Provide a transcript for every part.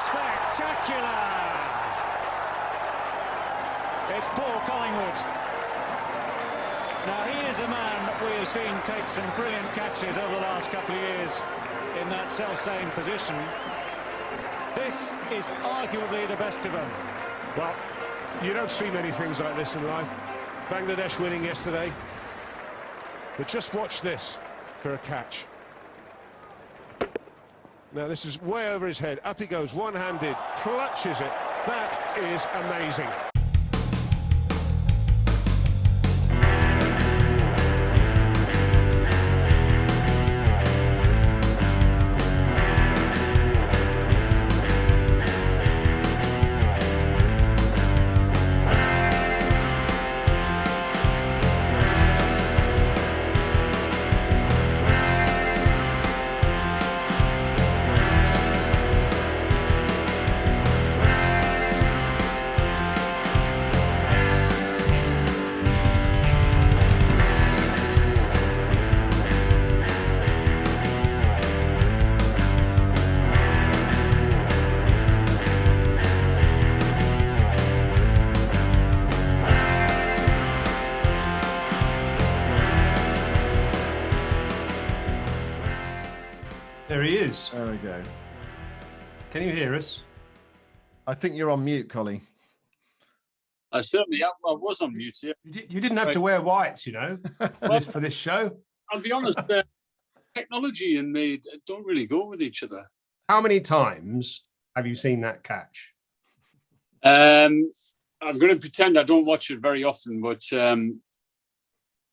Spectacular! It's poor Collingwood. Now he is a man that we have seen take some brilliant catches over the last couple of years in that self-same position. This is arguably the best of them. Well, you don't see many things like this in life. Bangladesh winning yesterday. But just watch this for a catch. Now this is way over his head. Up he goes, one-handed, clutches it. That is amazing. There he is. There we go. Can you hear us? I think you're on mute, Colin. I certainly I was on mute. Yeah. You didn't have to wear whites, you know, for this show. I'll be honest, technology and me don't really go with each other. How many times have you seen that catch? I'm going to pretend I don't watch it very often, but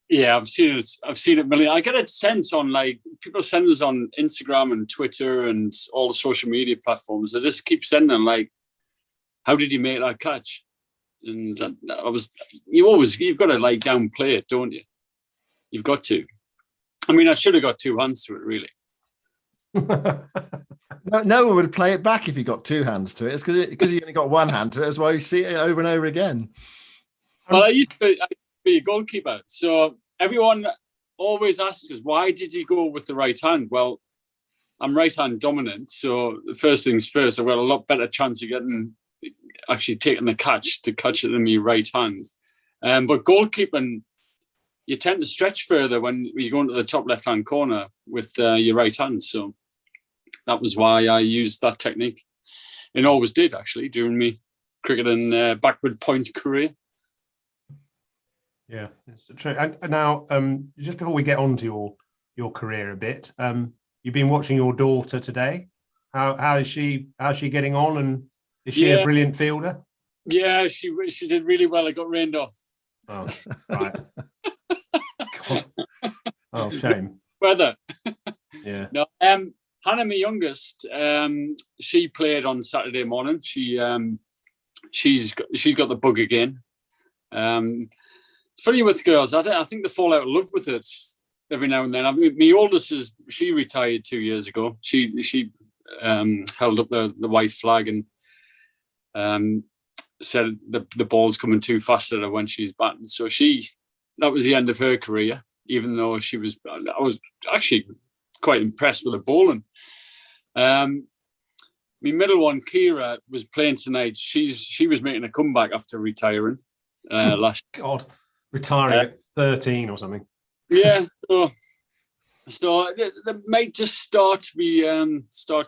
yeah, I've seen it. I've seen it a million. I get a sense on like people send us on Instagram and Twitter and all the social media platforms. They just keep sending like, "How did you make that catch?" And you've got to like downplay it, don't you? You've got to. I mean, I should have got two hands to it, really. No one would play it back if you got two hands to it. It's because you only got one hand to it. That's why you see it over and over again. Well, I used to be a goalkeeper, so everyone always asks us, why did you go with the right hand? Well, I'm right hand dominant, so the first things first, I've got a lot better chance of taking the catch to catch it than my right hand. But goalkeeping, you tend to stretch further when you go into the top left hand corner with your right hand. So that was why I used that technique, and always did actually during my cricketing backward point career. Yeah, it's true. And now, just before we get on to your career a bit, you've been watching your daughter today. How is she? How's she getting on? And is she a brilliant fielder? Yeah, she did really well. I got rained off. Oh, right. God. Oh, shame. Weather. Yeah. No, Hannah, my youngest, she played on Saturday morning. She's got the bug again. It's funny with girls. I think they fall out of love with it every now and then. I mean, my oldest she retired 2 years ago. She held up the white flag and said the ball's coming too fast at her when she's batting. So that was the end of her career. Even though I was actually quite impressed with her bowling. My middle one, Kira, was playing tonight. She was making a comeback after retiring last. God. Retiring at 13 or something. Yeah, so they might just start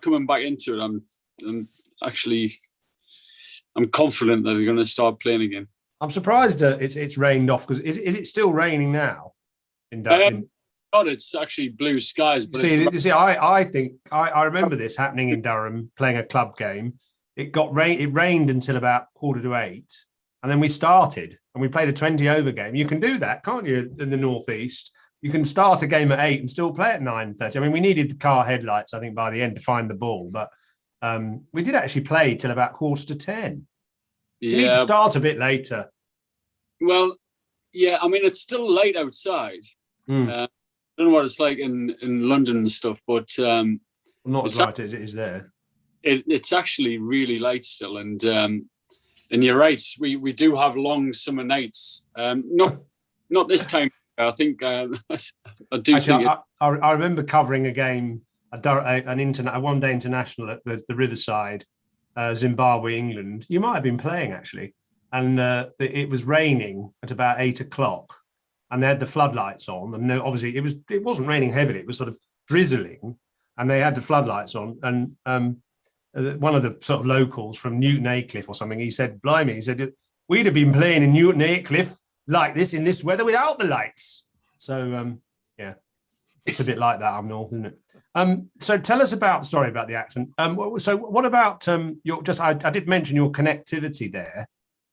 coming back into it. I'm confident that they're going to start playing again. I'm surprised it's rained off because is it still raining now in Durham? God, it's actually blue skies. But I think I remember this happening in Durham playing a club game. It rained until about 7:45. And then we started and we played a 20-over game. You can do that, can't you, in the Northeast? You can start a game at 8 and still play at 9:30. I mean, we needed the car headlights, I think, by the end to find the ball. But we did actually play till about 9:45. You need to start a bit later. Well, yeah, I mean, it's still late outside. I don't know what it's like in London and stuff, but... not as light as it is there. It's actually really light still. And you're right, we do have long summer nights. Not this time. I think I do. Actually, I remember covering a game, a one-day international at the Riverside, Zimbabwe, England. You might have been playing actually, and it was raining at about 8 o'clock, and they had the floodlights on, and obviously it wasn't raining heavily; it was sort of drizzling, and they had the floodlights on, and one of the sort of locals from Newton Aycliffe or something, he said, "Blimey," he said, "we'd have been playing in Newton Aycliffe like this in this weather without the lights." So yeah, it's a bit like that up north, isn't it? So tell us about, sorry about the accent. So what about your, I did mention your connectivity there.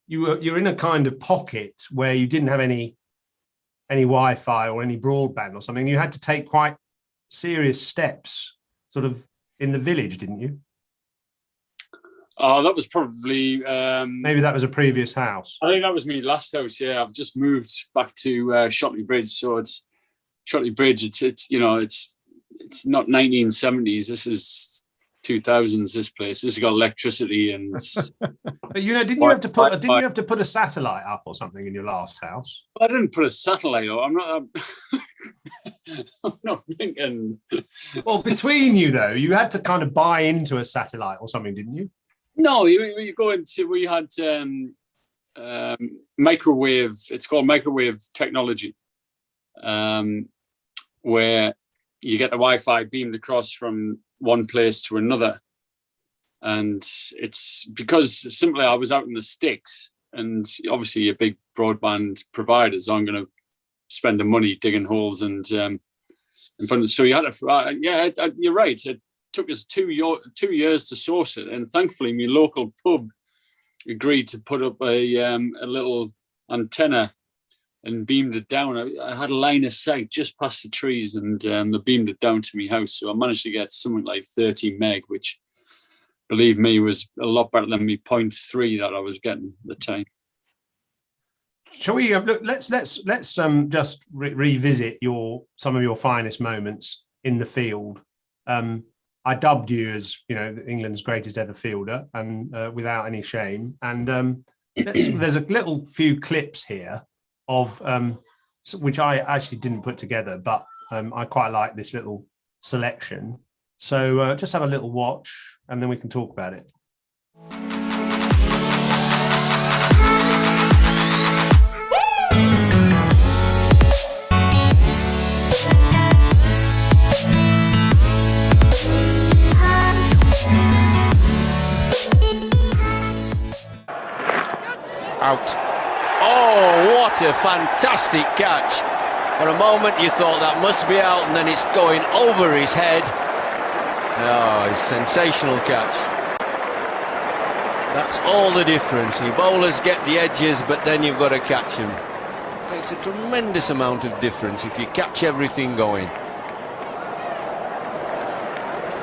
You're in a kind of pocket where you didn't have any Wi-Fi or any broadband or something. You had to take quite serious steps sort of in the village, didn't you? Oh, that was probably... maybe that was a previous house. I think that was my last house, yeah. I've just moved back to Shotley Bridge, so it's Shotley Bridge. It's not 1970s. This is 2000s. This place. This has got electricity and. But didn't you have to put a satellite up or something in your last house? I didn't put a satellite up. I'm not. I'm not thinking. Well, between you though, you had to kind of buy into a satellite or something, didn't you? No, you go into. We had microwave. It's called microwave technology, where you get the Wi-Fi beamed across from one place to another. And it's because simply I was out in the sticks, and obviously your big broadband providers aren't going to spend the money digging holes and so you had to, you're right. It took us 2 years to source it. And thankfully my local pub agreed to put up a little antenna and beamed it down. I had a line of sight just past the trees, and they beamed it down to my house. So I managed to get something like 30 meg, which, believe me, was a lot better than me 0.3 that I was getting at the time. Shall we look? Let's just revisit some of your finest moments in the field. I dubbed you as England's greatest ever fielder, and without any shame. And there's a little few clips here of which I actually didn't put together, but I quite like this little selection. So just have a little watch, and then we can talk about it. Out. Oh, what a fantastic catch. For a moment you thought that must be out, and then it's going over his head. Oh, it's a sensational catch. That's all the difference. You bowlers get the edges, but then you've got to catch them. Makes a tremendous amount of difference if you catch everything going.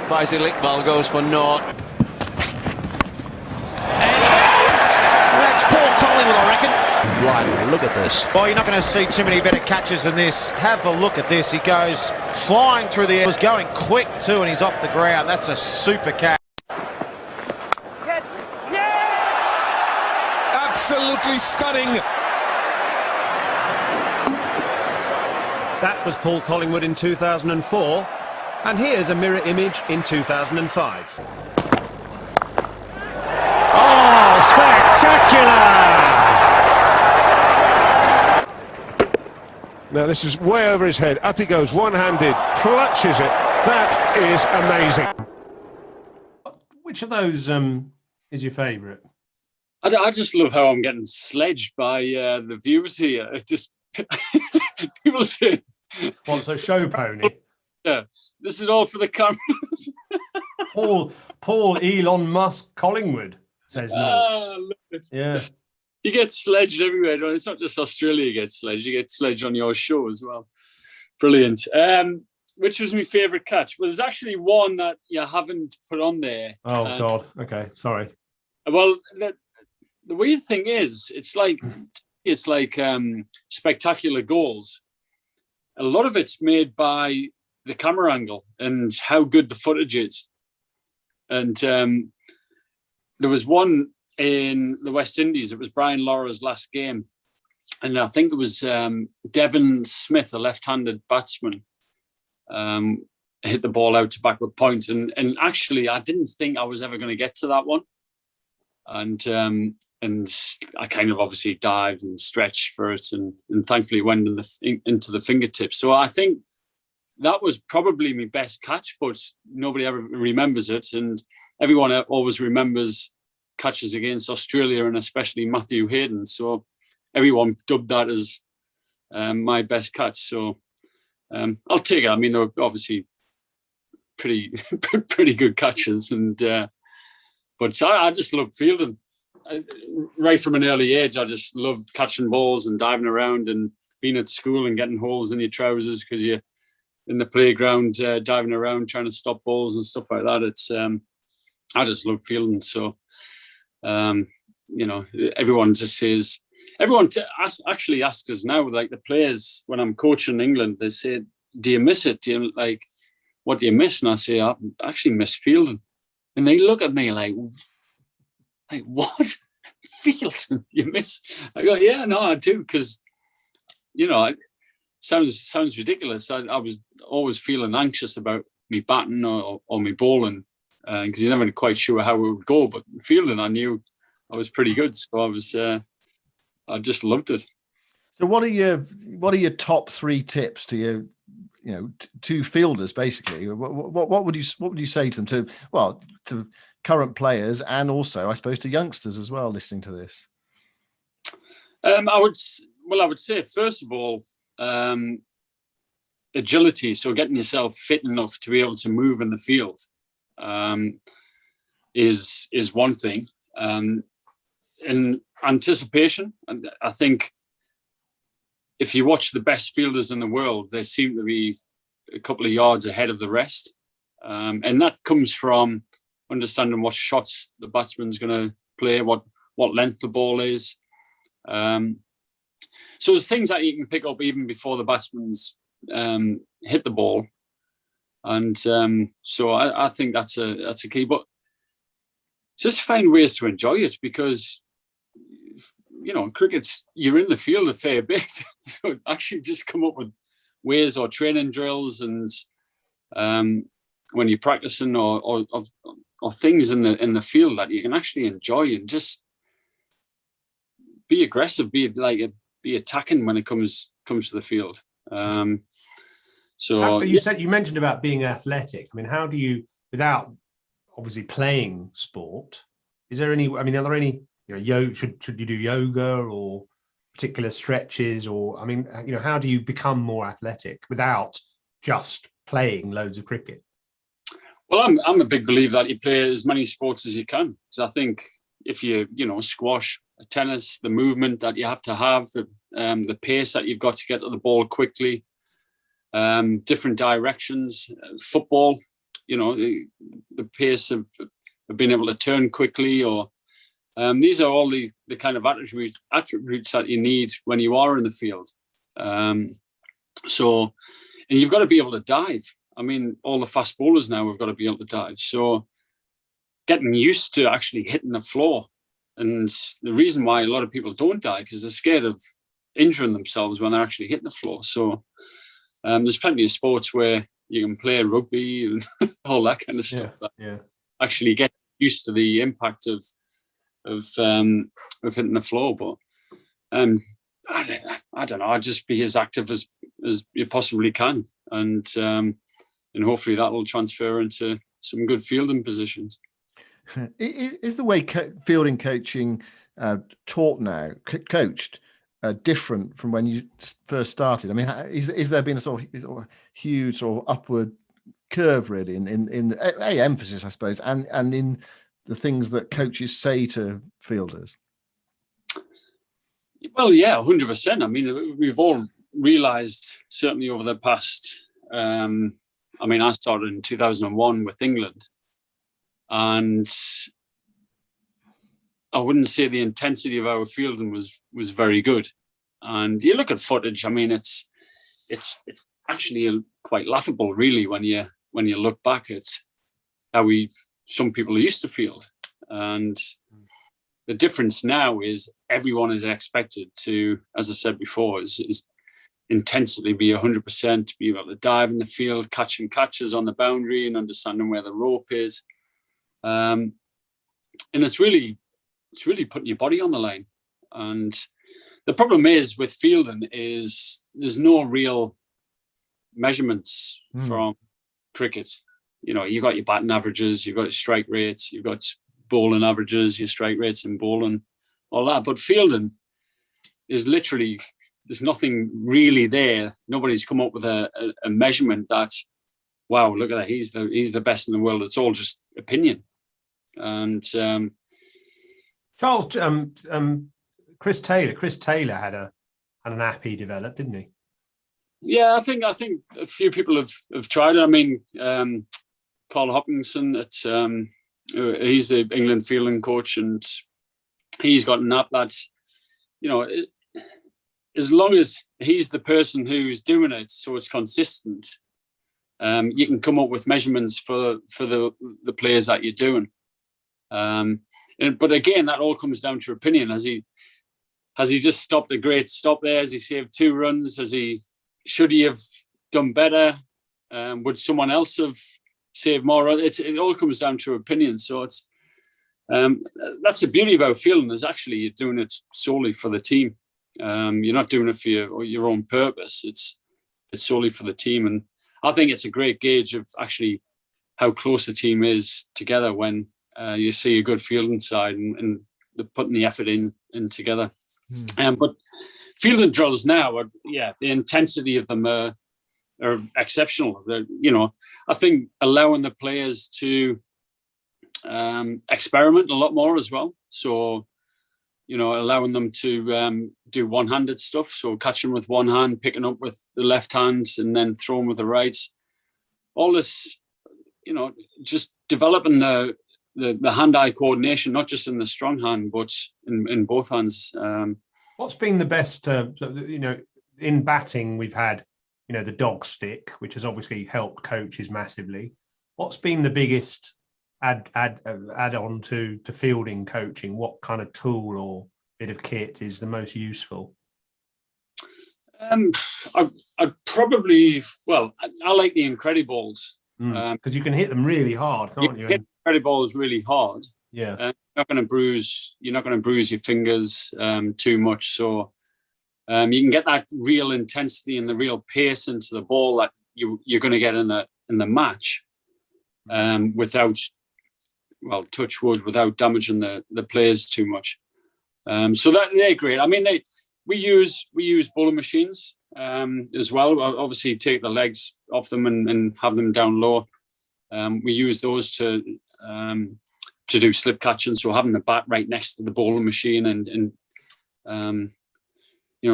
Faisal Iqbal goes for naught. That's Paul Collingwood, I reckon. Blimey, look at this. Well, you're not going to see too many better catches than this. Have a look at this. He goes flying through the air. He was going quick too, and he's off the ground. That's a super catch. Yes! Yes! Absolutely stunning. That was Paul Collingwood in 2004, and here's a mirror image in 2005. Oh, spectacular! Now this is way over his head. Up he goes, one-handed, clutches it. That is amazing. Which of those is your favourite? I just love how I'm getting sledged by the viewers here. It's just people say, What, so show pony? Yeah, this is all for the cameras. Paul Elon Musk Collingwood says no. Yeah. You get sledged everywhere. It's not just Australia you get sledged. You get sledged on your show as well. Brilliant. Which was my favourite catch? Well, there's actually one that you haven't put on there. Oh, God. Okay, sorry. Well, the weird thing is, it's like spectacular goals. A lot of it's made by the camera angle and how good the footage is. And there was one in the West Indies. It was Brian Lara's last game, and I think it was Devon Smith, a left-handed batsman, hit the ball out to backward point. And actually, I didn't think I was ever going to get to that one. and I kind of obviously dived and stretched for it, and thankfully went into the fingertips. So I think that was probably my best catch, but nobody ever remembers it, and everyone always remembers catches against Australia and especially Matthew Hayden. So everyone dubbed that as my best catch. So I'll take it. I mean, they're obviously pretty good catches, and but I just love fielding. Right from an early age, I just loved catching balls and diving around and being at school and getting holes in your trousers because you're in the playground diving around trying to stop balls and stuff like that. It's I just love fielding. So everyone just says, actually asks us now, like the players when I'm coaching England, they say, "Do you miss it? What do you miss?" And I say, "I actually miss fielding," and they look at me like what? Fielding you miss? I go, yeah, no, I do, because it sounds ridiculous. I was always feeling anxious about me batting or me bowling because you're never quite sure how it would go. But fielding, I knew I was pretty good, so I just loved it. So what are your top 3 tips to to fielders basically? What would you say to them, to current players and also I suppose to youngsters as well listening to this? I would say first of all, agility. So getting yourself fit enough to be able to move in the field is one thing. In anticipation, and I think if you watch the best fielders in the world, they seem to be a couple of yards ahead of the rest, and that comes from understanding what shots the batsman's going to play, what length the ball is. So there's things that you can pick up even before the batsman's hit the ball, and so I think that's a key. But just find ways to enjoy it, because cricket's, you're in the field a fair bit, so actually just come up with ways or training drills and when you're practicing or things in the field that you can actually enjoy, and just be aggressive, be attacking when it comes to the field. So you mentioned about being athletic. I mean, how do you, without obviously playing sport, are there any? Should you do yoga or particular stretches, or how do you become more athletic without just playing loads of cricket? Well, I'm a big believer that you play as many sports as you can. So I think if you squash, tennis, the movement that you have to have, the pace that you've got to get to the ball quickly, different directions, football, the pace of being able to turn quickly, or these are all the kind of attributes that you need when you are in the field. And you've got to be able to dive. I mean, all the fast bowlers now have got to be able to dive. So getting used to actually hitting the floor. And the reason why a lot of people don't dive, because they're scared of injuring themselves when they're actually hitting the floor. So there's plenty of sports where you can play rugby and all that kind of stuff. Yeah. Actually get used to the impact of hitting the floor. But I don't know. I'd just be as active as you possibly can, and hopefully that will transfer into some good fielding positions. Is the way fielding coaching taught now, coached, different from when you first started? I mean, is there been a sort of huge sort of upward curve really in emphasis, I suppose, and in the things that coaches say to fielders? Well, yeah, 100%. I mean, we've all realised, certainly over the past, I started in 2001 with England, and I wouldn't say the intensity of our fielding was very good. And you look at footage, I mean, it's actually quite laughable, really, when you look back at how some people used to field. And the difference now is everyone is expected to, as I said before, is intensely be 100%, to be able to dive in the field, catching catches on the boundary and understanding where the rope is. And it's really it's really putting your body on the line. And the problem is with fielding is there's no real measurements from cricket. You know, you've got your batting averages, you've got your strike rates, you've got bowling averages, your strike rates in bowling, all that. But fielding is literally, there's nothing really there. Nobody's come up with a measurement that, wow, look at that, he's the best in the world. It's all just opinion. And Charles, Chris Taylor had an app he developed, didn't he? Yeah, I think a few people have tried it. I mean, Carl Hopkinson, he's the England fielding coach, and he's got an app that, you know, as long as he's the person who's doing it, so it's consistent, you can come up with measurements for the players that you're doing. But again, that all comes down to opinion. Has he just stopped a great stop there? Has he saved 2 runs? Should he have done better? Would someone else have saved more? It all comes down to opinion. So it's that's the beauty about fielding, is actually you're doing it solely for the team. You're not doing it for your own purpose. It's solely for the team, and I think it's a great gauge of actually how close the team is together when you see a good fielding side and they're putting the effort in together. But fielding drills now, the intensity of them are exceptional. I think allowing the players to experiment a lot more as well. So, allowing them to do one-handed stuff. So catching with one hand, picking up with the left hand, and then throwing with the right. All this, just developing the hand-eye coordination, not just in the strong hand, but in both hands. What's been the best, in batting, we've had, the dog stick, which has obviously helped coaches massively. What's been the biggest add on to fielding coaching? What kind of tool or bit of kit is the most useful? I'd probably, I like the Incrediballs. Because you can hit them really hard, can't you? Hit Incrediballs really hard. Yeah. You're not going to bruise your fingers too much. So you can get that real intensity and the real pace into the ball that you're going to get in the match without, touch wood, without damaging the players too much. So that they're great. I mean, we use bowling machines as well. Obviously, take the legs off them and have them down low. We use those to do slip catching. So having the bat right next to the bowling machine and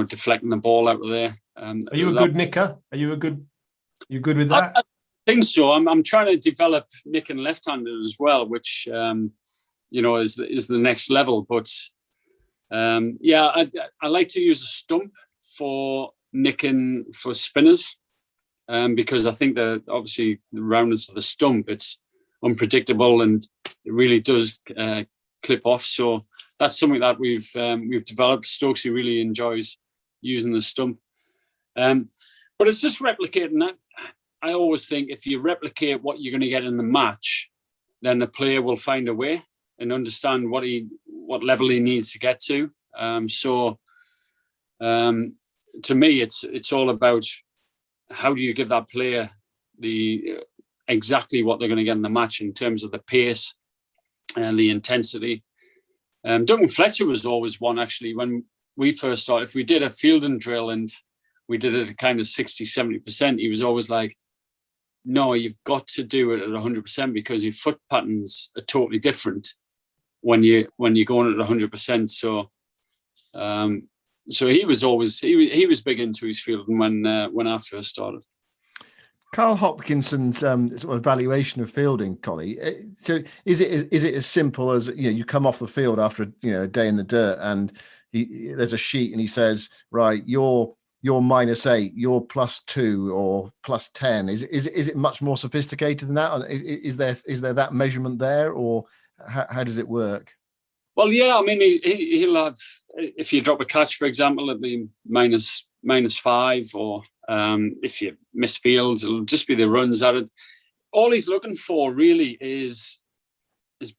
deflecting the ball out of there. Are you a good nicker? You good with that? I think so. I'm trying to develop nick and left-handed as well, which is the next level. But I like to use a stump for nicking for spinners, because I think that obviously the roundness of the stump, it's unpredictable and it really does clip off. So that's something that we've developed. Stokesy really enjoys using the stump, but it's just replicating that. I always think if you replicate what you're going to get in the match, then the player will find a way and understand what level he needs to get to. To me, it's all about how do you give that player exactly what they're going to get in the match in terms of the pace and the intensity. Duncan Fletcher was always one, actually, when we first started. If we did a fielding drill and we did it at kind of 60, 70%, he was always like, no, you've got to do it at 100% because your foot patterns are totally different when you're going at 100%. So he was always he was big into his fielding when I first started. Carl Hopkinson's sort of evaluation of fielding, Colin. So is it as simple as you come off the field after a day in the dirt and there's a sheet and he says, right, you're -8, you're +2 or +10. Is it much more sophisticated than that? Is there that measurement there, or how does it work? Well, yeah, I mean he'll have, if you drop a catch, for example, it'll be -5, or if you miss fields, it'll just be the runs at it. All he's looking for really is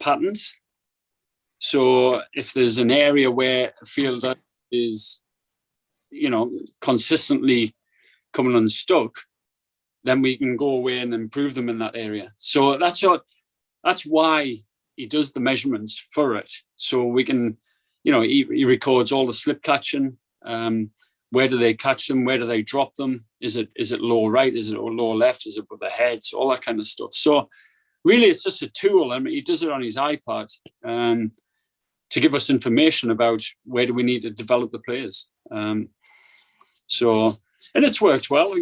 patterns. So if there's an area where a fielder is, consistently coming unstuck, then we can go away and improve them in that area. So that's why he does the measurements for it. So we can, he records all the slip catching. Where do they catch them? Where do they drop them? Is it low right? Is it low left? Is it with the heads? All that kind of stuff. So really, it's just a tool. I mean, he does it on his iPad to give us information about where do we need to develop the players. And it's worked well.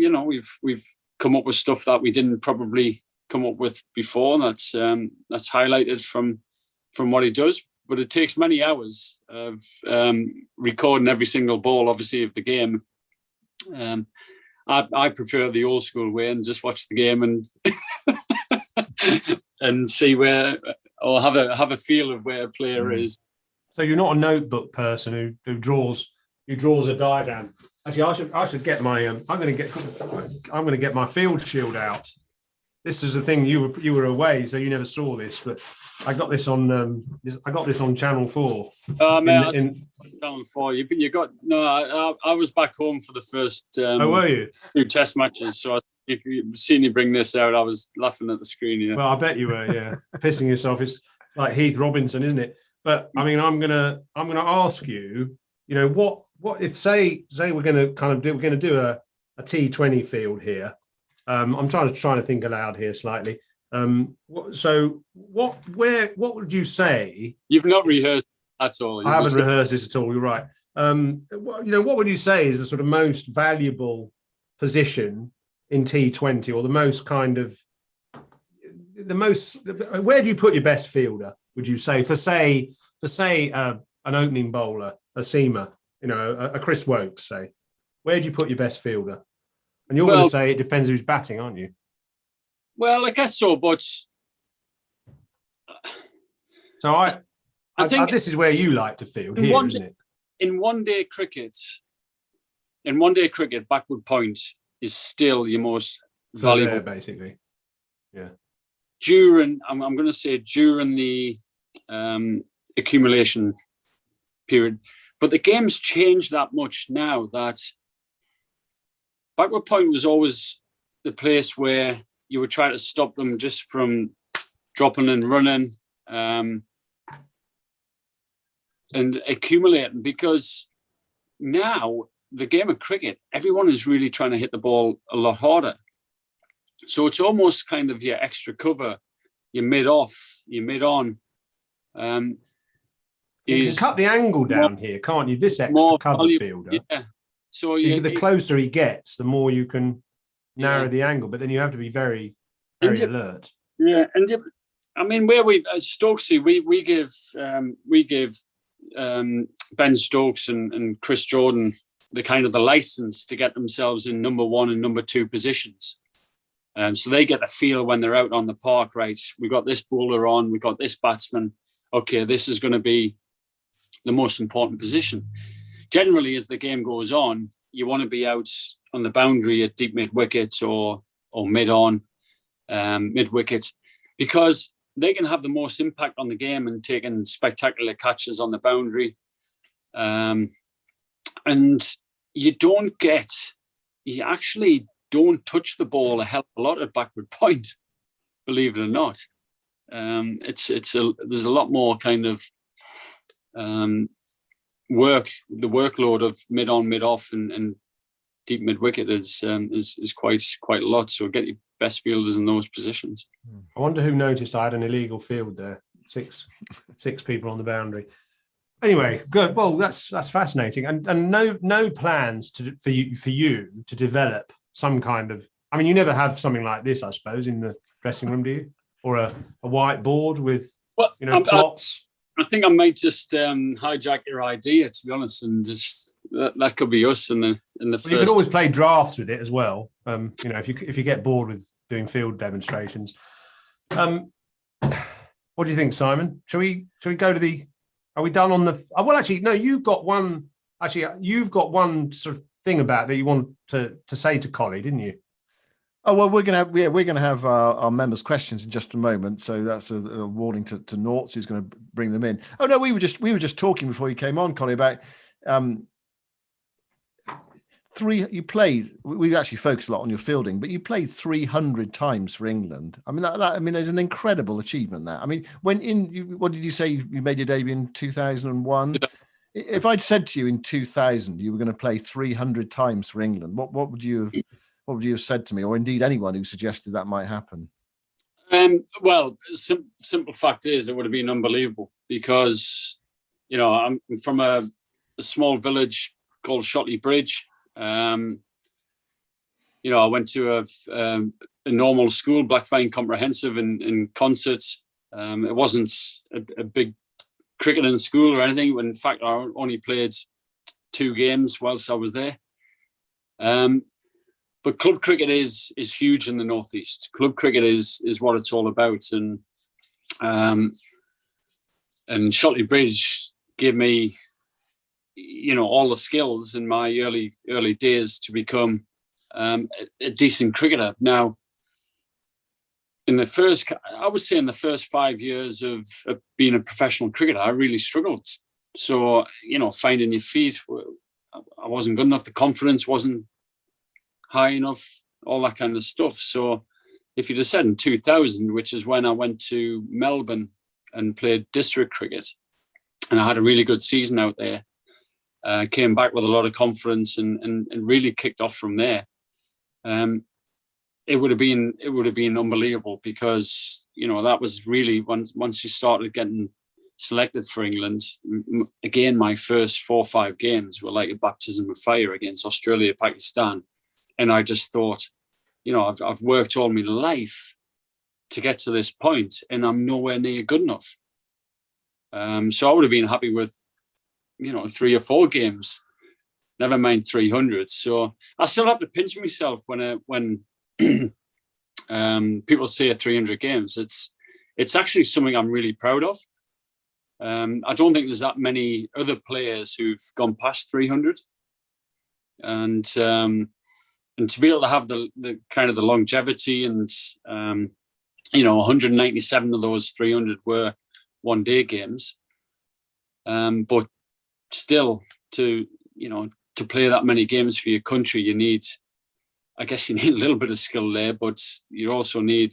We've come up with stuff that we didn't probably come up with before. That's highlighted from what he does. But it takes many hours of recording every single ball, obviously, of the game. I prefer the old school way and just watch the game and and see where, or have a feel of where a player is. So you're not a notebook person who draws a diagram. Actually, I should get my I'm going to get my field shield out. This is the thing. You were away, so you never saw this, but I got this on Channel 4. Oh man, Channel 4. You got no. I was back home for the first. Were you? 2 test matches? So if you've seen you bring this out, I was laughing at the screen. Yeah. Well, I bet you were. Yeah, pissing yourself. It's like Heath Robinson, isn't it? But I mean, I'm gonna ask you. What if say we're going to do a T20 field here. I'm trying to think aloud here slightly. So what would you say? You've not rehearsed at all. I haven't rehearsed this at all. You're right. What would you say is the sort of most valuable position in T20, or the most where do you put your best fielder? Would you say for an opening bowler, a seamer, a Chris Wokes, say, where do you put your best fielder? And you're going to say it depends who's batting, aren't you? Well, I guess so, but so I think this is where you like to field here, isn't it? In one-day cricket, backward point is still your most valuable, there, basically. Yeah. I'm going to say during the accumulation period, but the game's changed that much now that backward point was always the place where you would try to stop them just from dropping and running and accumulating, because now the game of cricket, everyone is really trying to hit the ball a lot harder. So it's almost kind of your extra cover, your mid-off, your mid-on. You can cut the angle down here, can't you? This extra cover fielder. Yeah. So the closer he gets, the more you can narrow the angle. But then you have to be very, very alert. Yeah, and I mean, where we at Stokesy, we give Ben Stokes and Chris Jordan the license to get themselves in number 1 and number 2 positions. So they get the feel when they're out on the park, right? We got this bowler on, we got this batsman. Okay, this is going to be the most important position. Generally, as the game goes on, you want to be out on the boundary at deep mid-wicket or mid-on, mid-wicket, because they can have the most impact on the game and taking spectacular catches on the boundary. And you actually don't touch the ball a hell of a lot at backward point, believe it or not. There's a lot more kind of work. The workload of mid-on, mid-off, and deep mid-wicket is quite a lot. So get your best fielders in those positions. I wonder who noticed I had an illegal field there. Six people on the boundary. Anyway, good. Well, that's fascinating, and no plans for you to develop some kind of. I mean, you never have something like this, I suppose, in the dressing room, do you? Or a whiteboard with plots. I think I might just hijack your idea, to be honest, and just that could be us in the first. You could always play drafts with it as well. If you get bored with doing field demonstrations. What do you think, Simon? Shall we go to the? Are we done on the? Well, actually, no. You've got one sort of thing about that you want to say to Colin, didn't you? Oh well, we're gonna have our members' questions in just a moment. So that's a warning to Norts, who's going to bring them in. Oh no, we were just talking before you came on, Connie, about you played. We actually focused a lot on your fielding, but you played 300 times for England. I mean, there's an incredible achievement there. I mean, what did you say? You made your debut in 2001. Yeah. If I'd said to you in 2000 you were going to play 300 times for England, what would you have said to me, or indeed anyone who suggested that might happen? Well, simple fact is it would have been unbelievable because, I'm from a small village called Shotley Bridge. I went to a normal school, Blackvine Comprehensive in Concert. It wasn't a big cricketing school or anything. In fact, I only played 2 games whilst I was there. But club cricket is huge in the Northeast. Club cricket is what it's all about, and Shotley Bridge gave me, all the skills in my early days to become a decent cricketer. Now, in the first 5 years of being a professional cricketer, I really struggled. So, finding your feet, I wasn't good enough. The confidence wasn't high enough, all that kind of stuff. So if you'd have said in 2000, which is when I went to Melbourne and played district cricket, and I had a really good season out there, came back with a lot of confidence and really kicked off from there. It would have been unbelievable because, that was really once you started getting selected for England, again, my first 4 or 5 games were like a baptism of fire against Australia, Pakistan. And I just thought, I've worked all my life to get to this point, and I'm nowhere near good enough. So I would have been happy with, 3 or 4 games, never mind 300. So I still have to pinch myself when people say 300 games. It's actually something I'm really proud of. I don't think there's that many other players who've gone past 300, and to be able to have the kind of the longevity and 197 of those 300 were one-day games, but still to play that many games for your country, you need a little bit of skill there, but you also need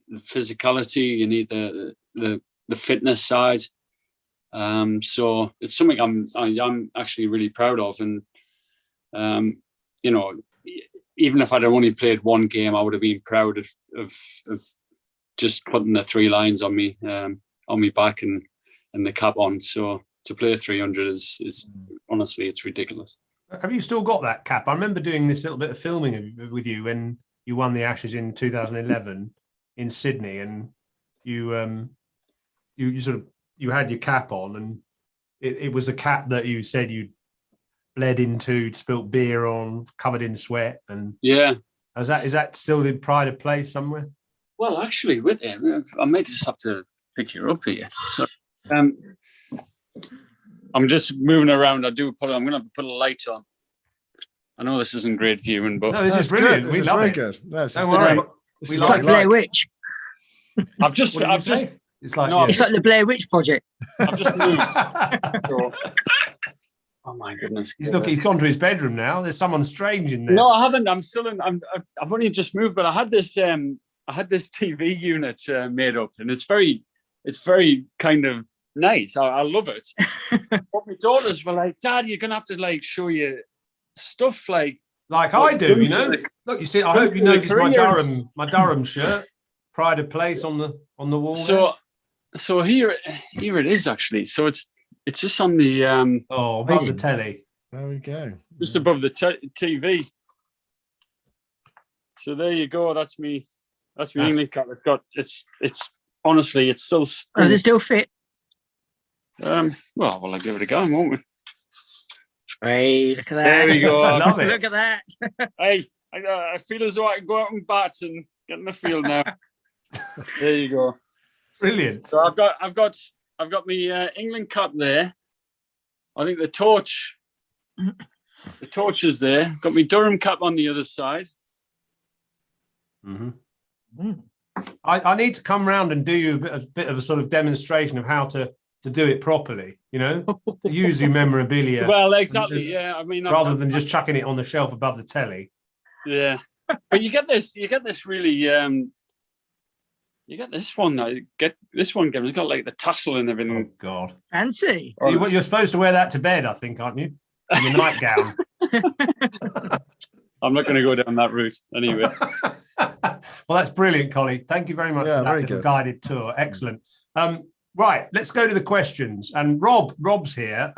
the physicality, you need the fitness side. So it's something I'm actually really proud of, and even if I'd only played 1 game, I would have been proud of just putting the 3 lines on me back and the cap on. So to play 300 is honestly, it's ridiculous. Have you still got that cap? I remember doing this little bit of filming with you when you won the Ashes in 2011 in Sydney, and you had your cap on, and it was a cap that you said you bled into, spilt beer on, covered in sweat, and yeah. Is that still in pride of place somewhere? Well, actually, with it, I may just have to pick you up here. So, I'm just moving around. I'm going to have to put a light on. I know this isn't great viewing, but no, this is brilliant. We love it. Good. Don't worry. It's like Blair Witch. I've just. It's like it's like the Blair Witch Project. I've just moved. Oh my goodness! He's gone to his bedroom now. There's someone strange in there. No, I haven't. I'm still in. I've only just moved, but I had this TV unit made up, and it's very kind of nice. I love it. But my daughters were like, "Dad, you're gonna have to show your stuff like I do." Look, you see. I hope you noticed my Durham shirt, pride of place on the wall. So here it is actually. So it's just on the above the telly. There we go. Just above the TV. So there you go. That's me. That's me England cap. It's honestly, it's still. Does it still fit? Well, I'll give it a go, won't we? Hey, look at that! There we go. I love it. Look at that! Hey, I feel as though I can go out and bat and get in the field now. There you go. Brilliant. So I've got my England cap there. I think the torch is there. Got my Durham cap on the other side. Mm-hmm. I need to come round and do you a bit of a sort of demonstration of how to do it properly, you know, use your memorabilia. Well, exactly. Yeah, I mean, rather than just chucking it on the shelf above the telly. Yeah, but you get this really. You get this one. Get this one. It's got like the tassel and everything. Oh God, fancy! You're supposed to wear that to bed, I think, aren't you? Your nightgown. I'm not going to go down that route anyway. Well, that's brilliant, Colin. Thank you very much for that little guided tour. Excellent. Right, let's go to the questions. And Rob's here.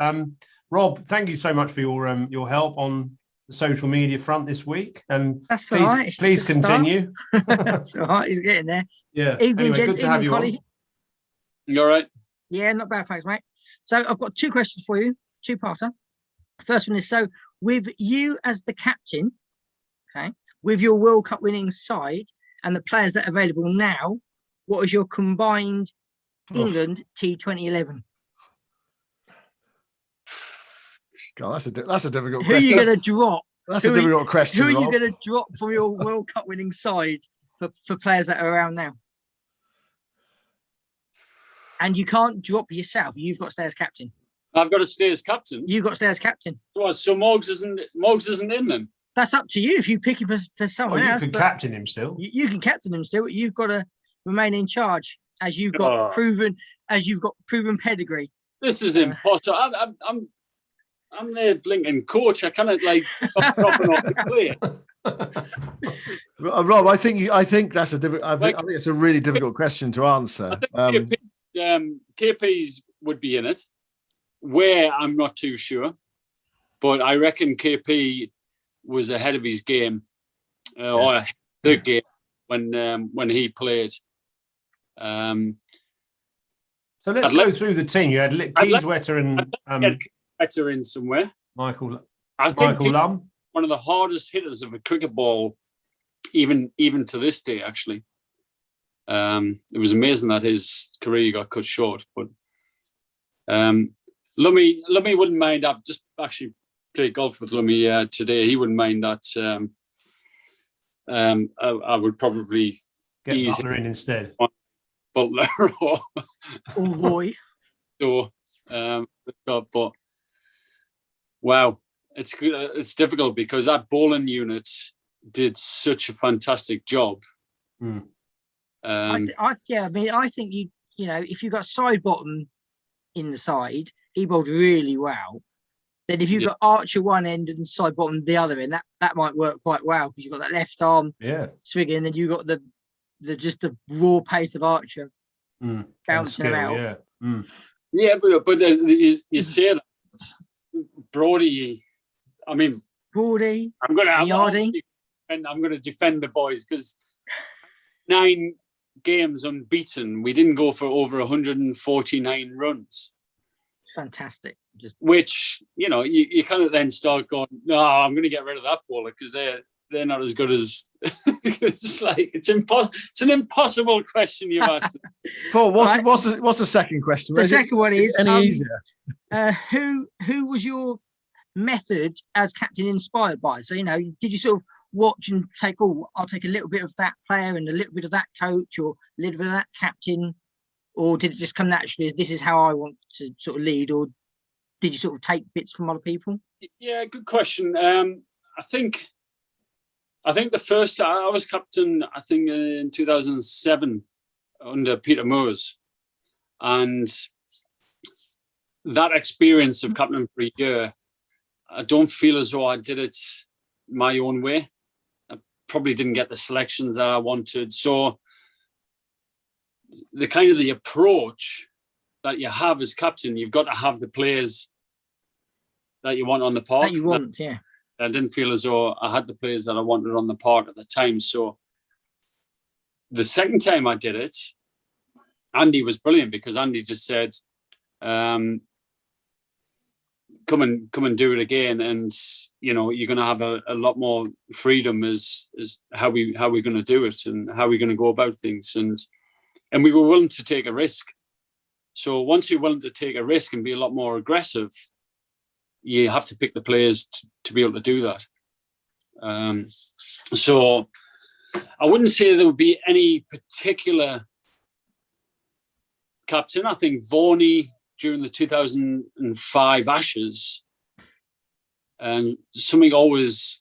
Rob, thank you so much for your help on the social media front this week. And that's please, all right. Please continue. That's all right. He's getting there. Yeah. Evening, anyway, gents. good to have you Colin. on. You all right? Yeah, not bad, thanks, mate. So I've got two questions for you, two-parter. First one is, so with you as the captain, okay, with your World Cup winning side and the players that are available now, what is your combined England T2011? God, that's a difficult question. Who are you going to drop? That's a difficult question. Who are you going to drop from your World Cup winning side for players that are around now? And you can't drop yourself. You've got to stay as captain. I've got to stay as captain. You've got to stay as captain. So Moggs isn't in them. That's up to you if you pick him for someone else. You can captain him still. You can captain him still. But you've got to remain in charge as you've got proven pedigree. This is impossible. I'm their blinking coach. I cannot dropping off the play. Rob, I think that's a difficult. I think it's a really difficult question to answer. KP's would be in it. Where I'm not too sure, but I reckon KP was ahead of his game, or the game when he played. So let's go through the team. You had Kieswetter and Wetter in somewhere. Michael Lum, one of the hardest hitters of a cricket ball, even to this day. Actually, it was amazing that his career got cut short. But Lummy wouldn't mind. I've just actually played golf with Lummy today. He wouldn't mind that. I would probably get Butler in instead. Butler or boy. So, but wow, it's difficult because that bowling unit did such a fantastic job. I think you know, if you got side bottom in the side, he bowled really well. Then if you've got Archer one end and side bottom the other end, that might work quite well because you've got that left arm swinging, and then you've got the raw pace of Archer bouncing them out. But you say that Brodie. I mean, Brodie. I'm going to defend the boys because 9 games unbeaten. We didn't go for over 149 runs. It's fantastic. Which, you know, you kind of then start going, no, I'm going to get rid of that bowler because they're not as good as. It's an impossible question you asked. Paul, what's the second question? The second one is any easier? Who was your method as captain inspired by? So, you know, did you sort of watch and take, I'll take a little bit of that player and a little bit of that coach or a little bit of that captain, or did it just come naturally as this is how I want to sort of lead, or did you sort of take bits from other people? Yeah, good question. I think the first I was captain, I think in 2007 under Peter Moores, and that experience of captain for a year, I don't feel as though I did it my own way. I probably didn't get the selections that I wanted. So the approach that you have as captain, you've got to have the players that you want on the park. That you want, yeah. I didn't feel as though I had the players that I wanted on the park at the time. So the second time I did it, Andy was brilliant because Andy just said, come and do it again, and you know you're going to have a lot more freedom as how we're going to do it and how we're going to go about things, and we were willing to take a risk. So once you're willing to take a risk and be a lot more aggressive, you have to pick the players to be able to do that. So I wouldn't say there would be any particular captain. I think Varney during the 2005 Ashes, and something always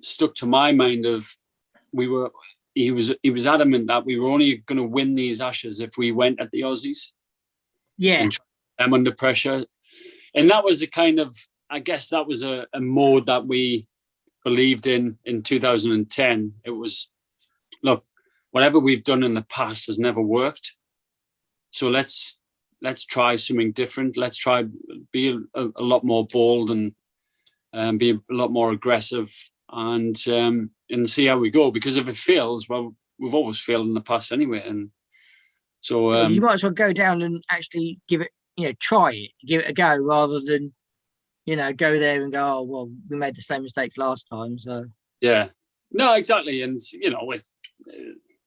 stuck to my mind of he was adamant that we were only going to win these Ashes if we went at the Aussies. Yeah. And them under pressure. And that was the kind of, I guess that was a mode that we believed in 2010. It was, look, whatever we've done in the past has never worked. So let's try something different. Let's try be a lot more bold and be a lot more aggressive and see how we go. Because if it fails, well, we've always failed in the past anyway. And so you might as well go down and actually give it, try it, give it a go, rather than, go there and go, oh, well, we made the same mistakes last time. So yeah, no, exactly. And, with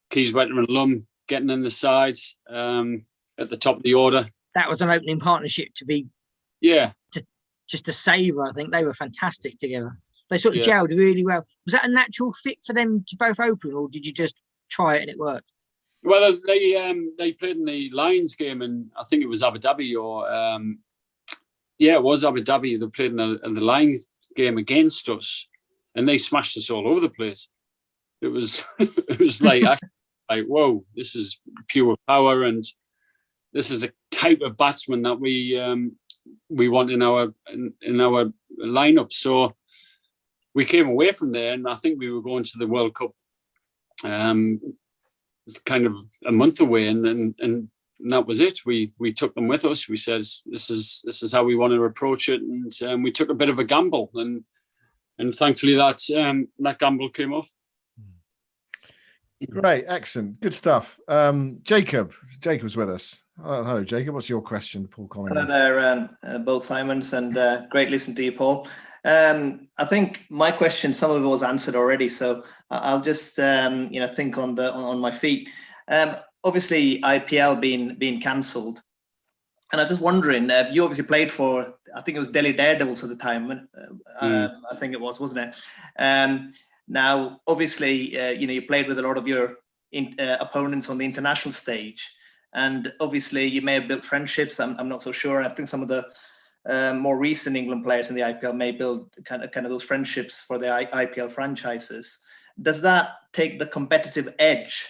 Keys, Wetter and Lum getting in the sides at the top of the order. That was an opening partnership to be, just a saver. I think they were fantastic together. They sort of gelled really well. Was that a natural fit for them to both open, or did you just try it and it worked? Well, they played in the Lions game, and I think it was Abu Dhabi, or it was Abu Dhabi. They played in the Lions game against us, and they smashed us all over the place. It was like whoa, this is pure power, and this is a type of batsman that we want in our lineup. So we came away from there, and I think we were going to the World Cup kind of a month away, and that was it. We took them with us. We said this is how we want to approach it, and we took a bit of a gamble, and thankfully that gamble came off. Great, excellent, good stuff. Jacob's with us. Hello, Jacob. What's your question, Paul Collins? Hello there, both Simons, and great listening to you, Paul. I think my question, some of it was answered already, so I'll just think on my feet. Obviously, IPL being cancelled, and I'm just wondering. You obviously played for, I think it was Delhi Daredevils at the time. I think it was, wasn't it? Now, obviously, you played with a lot of your opponents on the international stage, and obviously, you may have built friendships. I'm not so sure. I think some of the more recent England players in the IPL may build kind of those friendships for the IPL franchises. Does that take the competitive edge,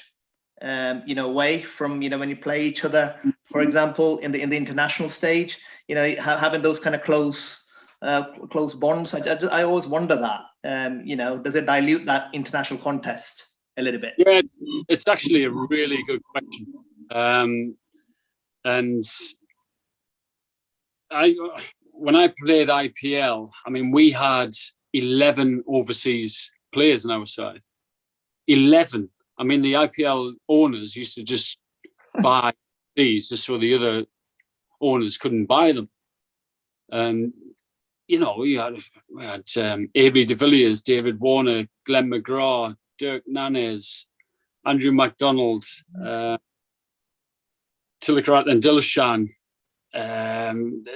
away from when you play each other, for example, in the international stage? Having those kind of close bonds. I always wonder that. Does it dilute that international contest a little bit? Yeah, it's actually a really good question, and when I played IPL, I mean, we had 11 overseas players on our side. 11. I mean, the IPL owners used to just buy these just so the other owners couldn't buy them. And, we had A.B. de Villiers, David Warner, Glenn McGrath, Dirk Nannes, Andrew MacDonald, Tilakarat and Dilshan,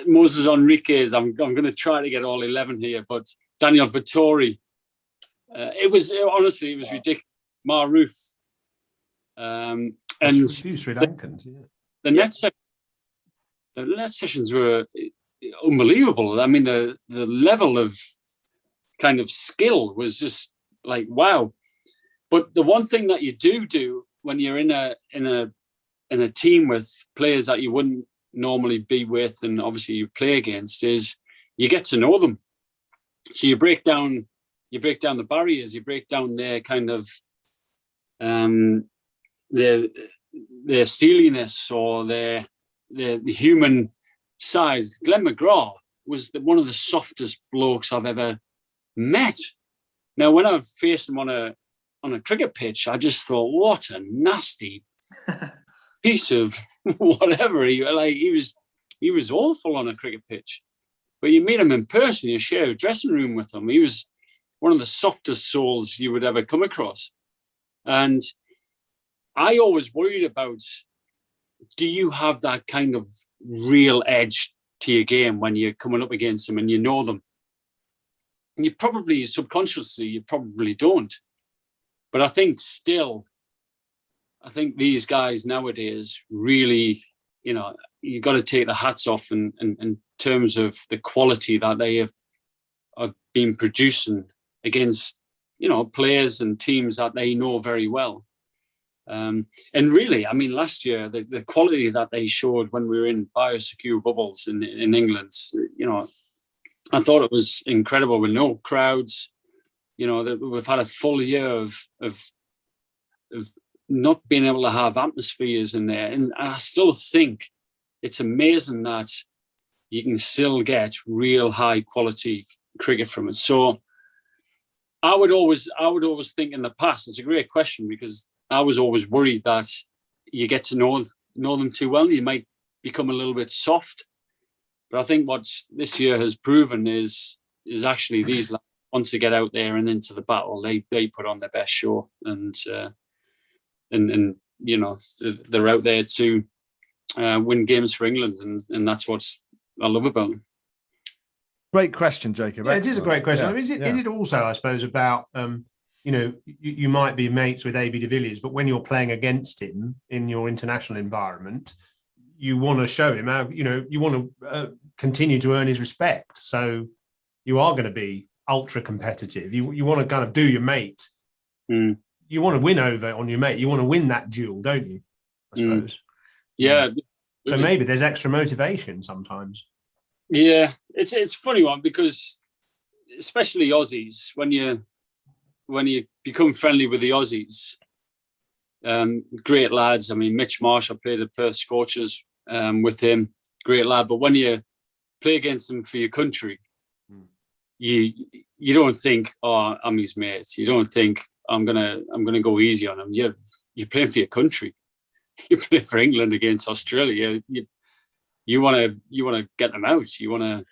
Moses Enriquez. I'm going to try to get all 11 here, but Daniel Vittori. It was ridiculous. Maruf. And Sri Lankans, the net sessions were unbelievable. I mean, the level of kind of skill was just like wow. But the one thing that you do when you're in a team with players that you wouldn't normally be with, and obviously you play against, is you get to know them. So you break down the barriers, you break down their kind of their steeliness or their human size. Glenn McGrath was one of the softest blokes I've ever met. Now, when I've faced him on a cricket pitch, I just thought, what a nasty piece of whatever. He was awful on a cricket pitch. But you meet him in person, you share a dressing room with him. He was one of the softest souls you would ever come across. And I always worried about, do you have that kind of real edge to your game when you're coming up against them and you know them? And you probably, subconsciously, you probably don't. But I think these guys nowadays really, you've got to take the hats off in terms of the quality that they have been producing against, players and teams that they know very well. And really, I mean, last year, the quality that they showed when we were in biosecure bubbles in England, I thought it was incredible with no crowds. We've had a full year of not being able to have atmospheres in there. And I still think it's amazing that you can still get real high quality cricket from it. So I would always think in the past, it's a great question, because I was always worried that you get to know them too well, you might become a little bit soft. But I think what this year has proven is actually these lads, once they get out there and into the battle, they put on their best show, and they're out there to win games for England, and that's what I love about them. Great question, Jacob. Yeah, it is a great question. Yeah. I mean, is it also, I suppose, about you might be mates with AB de Villiers, but when you're playing against him in your international environment, you want to show him how, you want to continue to earn his respect. So you are going to be ultra competitive. You want to kind of do your mate. Mm. You want to win over on your mate. You want to win that duel, don't you? I suppose. Yeah. So maybe there's extra motivation sometimes. Yeah, it's a funny one, because especially Aussies, when you become friendly with the Aussies, great lads. I mean, Mitch Marsh, I played at Perth Scorchers with him, great lad. But when you play against them for your country, you don't think, oh, I'm his mate. You don't think I'm gonna go easy on him. You're playing for your country. You play for England against Australia. You want to get them out. You want to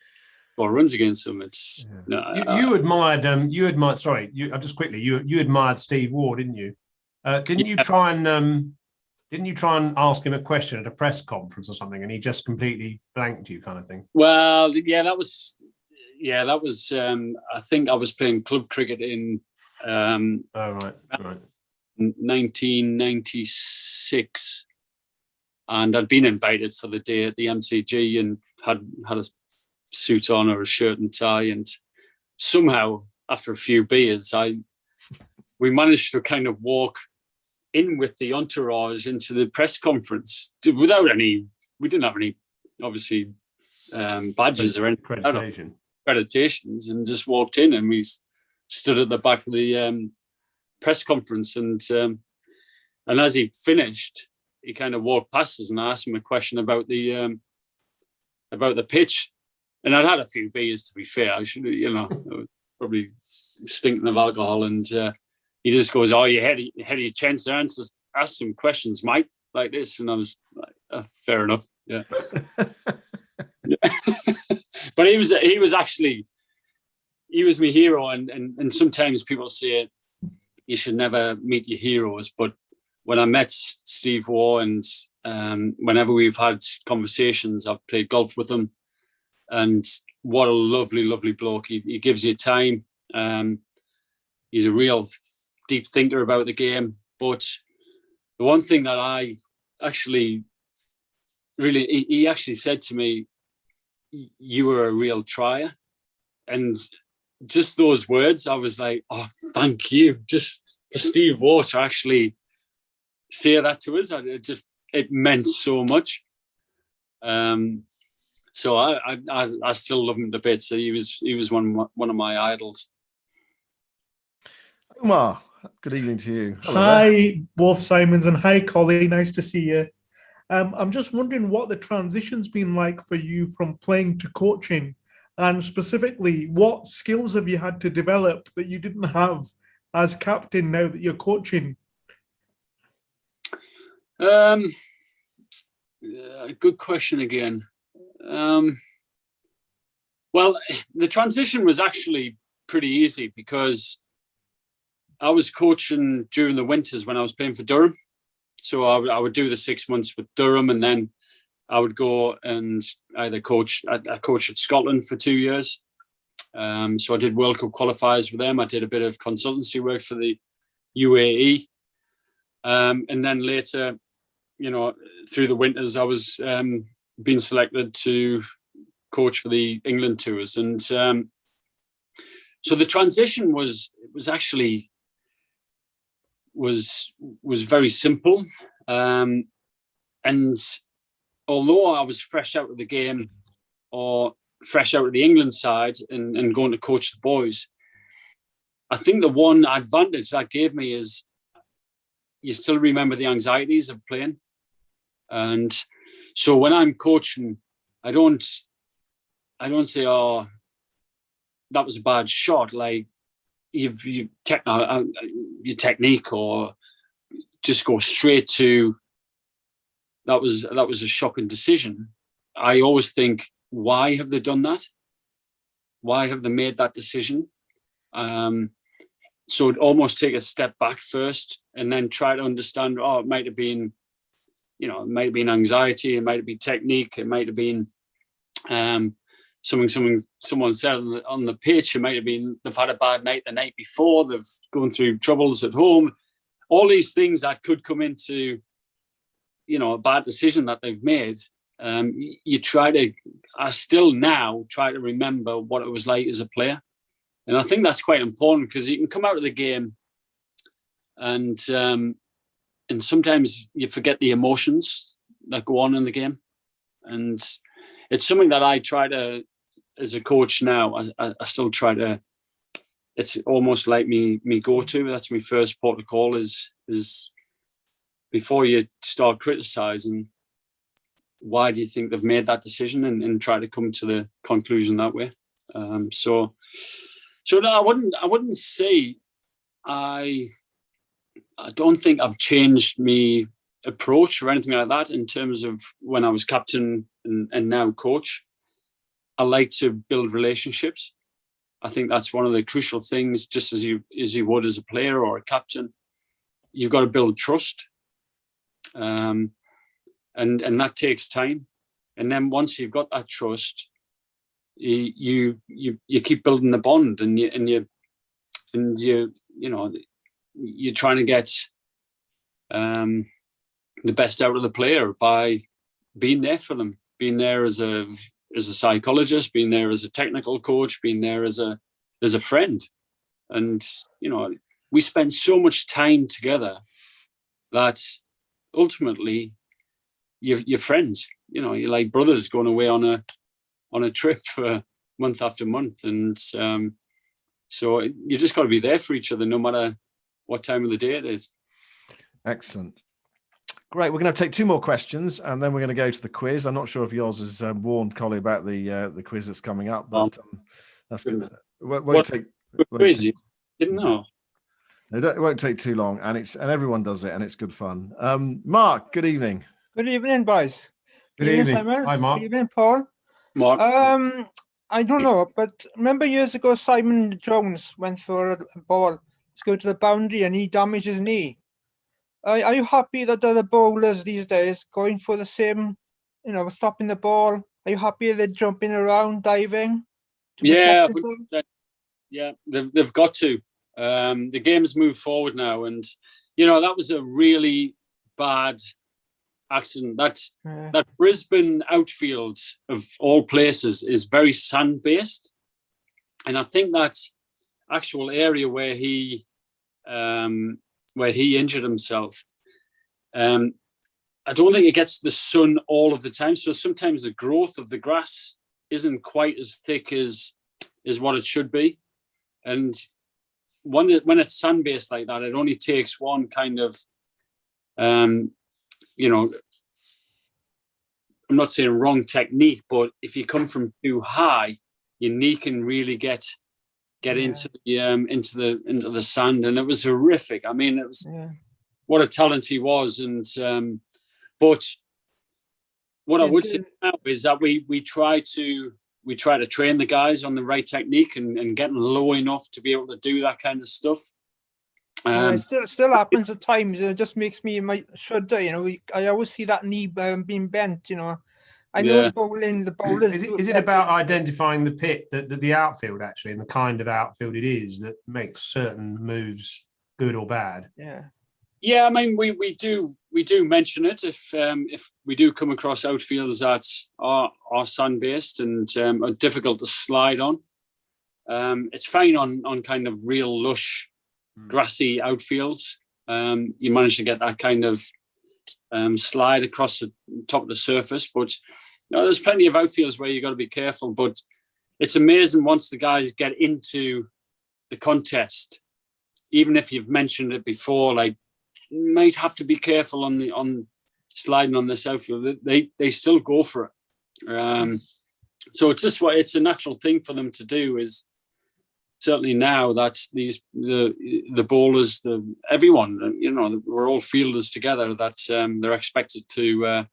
score runs against them. It's you admired. Just quickly. You admired Steve Waugh, didn't you? Didn't you try and ask him a question at a press conference or something, and he just completely blanked you, kind of thing? Well, yeah, that was. I think I was playing club cricket in. 1996, and I'd been invited for the day at the MCG and had a suit on or a shirt and tie, and somehow after a few beers, we managed to kind of walk in with the entourage into the press conference without any. We didn't have any, obviously, badges or any accreditations, and just walked in, and we stood at the back of the press conference, and as he finished, he kind of walked past us, and I asked him a question about the pitch, and I'd had a few beers, to be fair. I should, probably stinking of alcohol, and he just goes, "Oh, you had your chance to ask some questions, Mike, like this," and I was like, "Fair enough, yeah." But he was my hero, and sometimes people say you should never meet your heroes, but when I met Steve Waugh, and whenever we've had conversations, I've played golf with him, and what a lovely, lovely bloke. He gives you time. He's a real deep thinker about the game. But the one thing that I actually he actually said to me, "You were a real trier." And just those words, I was like, "Oh, thank you." Just for Steve Waugh to actually say that to us, it meant so much. So I still love him to bits. So he was one of my idols. Umar, good evening to you. Hello hi, there. both Simons, and hi, Colin. Nice to see you. I'm just wondering what the transition's been like for you from playing to coaching, and specifically, what skills have you had to develop that you didn't have as captain now that you're coaching? Good question again. Well, the transition was actually pretty easy, because I was coaching during the winters when I was playing for Durham. So I would do the 6 months with Durham, and then I would go and either coach. I coached at Scotland for 2 years. So I did World Cup qualifiers with them. I did a bit of consultancy work for the UAE, and then later, through the winters, I was being selected to coach for the England tours, and so the transition was very simple, and although I was fresh out of the game or fresh out of the England side and going to coach the boys, I think the one advantage that gave me is you still remember the anxieties of playing. And so when I'm coaching, I don't say, "Oh, that was a bad shot," like your technique, or just go straight to that was a shocking decision. I always think, why have they done that? Why have they made that decision? So almost take a step back first and then try to understand, it might have been, it might have been anxiety, it might have been technique, it might have been someone said on the pitch, it might have been they've had a bad night the night before, they've gone through troubles at home. All these things that could come into, a bad decision that they've made. I still now try to remember what it was like as a player. And I think that's quite important, because you can come out of the game and sometimes you forget the emotions that go on in the game. And it's something that I try to, as a coach now, I still try to, it's almost like me go-to. That's my first port of call is before you start criticising, why do you think they've made that decision, and try to come to the conclusion that way. So no, I wouldn't say I don't think I've changed my approach or anything like that in terms of when I was captain and now coach. I like to build relationships. I think that's one of the crucial things, just as you would as a player or a captain. You've got to build trust. And that takes time. And then once you've got that trust, you keep building the bond, and you're trying to get the best out of the player by being there for them, being there as a psychologist, being there as a technical coach, being there as a friend. And we spend so much time together that ultimately you're friends. You're like brothers going away on a trip for month after month, and so you just got to be there for each other, no matter what time of the day it is. Excellent. Great. We're going to take two more questions, and then we're going to go to the quiz. I'm not sure if yours has warned Colin about the quiz that's coming up, but that's good. Didn't know. It won't take too long, and everyone does it, and it's good fun. Mark, good evening. Good evening, boys. Good evening. Simon. Hi, Mark. Good evening, Paul. Mark. I don't know, but remember years ago, Simon Jones went for a ball to go to the boundary and he damaged his knee. Are you happy that the bowlers these days going for the same, stopping the ball? Are you happy they're jumping around, diving? Yeah, they've got to. The game's moved forward now, and that was a really bad accident. That Brisbane outfield, of all places, is very sand based, and I think that actual area where he injured himself, I don't think it gets the sun all of the time, so sometimes the growth of the grass isn't quite as thick as what it should be. And when it's sand based like that, it only takes one kind of I'm not saying wrong technique, but if you come from too high, your knee can really get into the sand, and it was horrific. I mean, it was what a talent he was, and but what I would say now is that we try to train the guys on the right technique and get them low enough to be able to do that kind of stuff. It still happens at times. It just makes me shudder. I always see that knee being bent. I know the bowlers. Is it about identifying the pit, the outfield actually, and the kind of outfield it is that makes certain moves good or bad. Yeah, I mean, we do mention it if we do come across outfields that are sand based and are difficult to slide on. It's fine on kind of real lush, grassy outfields. You manage to get that kind of slide across the top of the surface, but there's plenty of outfields where you got to be careful. But it's amazing once the guys get into the contest, even if you've mentioned it before, like, you might have to be careful on sliding on this outfield. They still go for it. So it's just it's a natural thing for them to do. Is certainly now that the bowlers, everyone, we're all fielders together. That they're expected to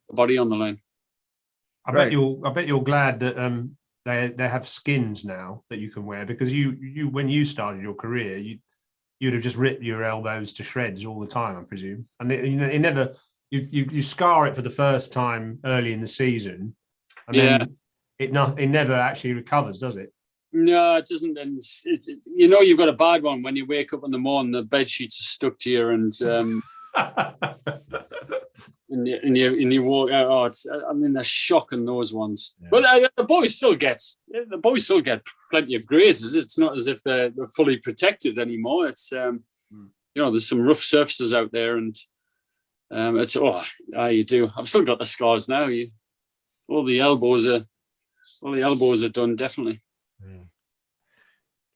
body on the line. I bet you're glad that they have skins now that you can wear, because you when you started your career you'd have just ripped your elbows to shreds all the time, I presume. And it never, you scar it for the first time early in the season, and then it never actually recovers, does it? No, it doesn't. And you've got a bad one when you wake up in the morning, the bed sheets are stuck to you, and and you walk out. They're shocking, those ones. Yeah. But the boys still get plenty of grazes. It's not as if they're fully protected anymore. It's there's some rough surfaces out there, and it's you do. I've still got the scars now. All the elbows are done, definitely.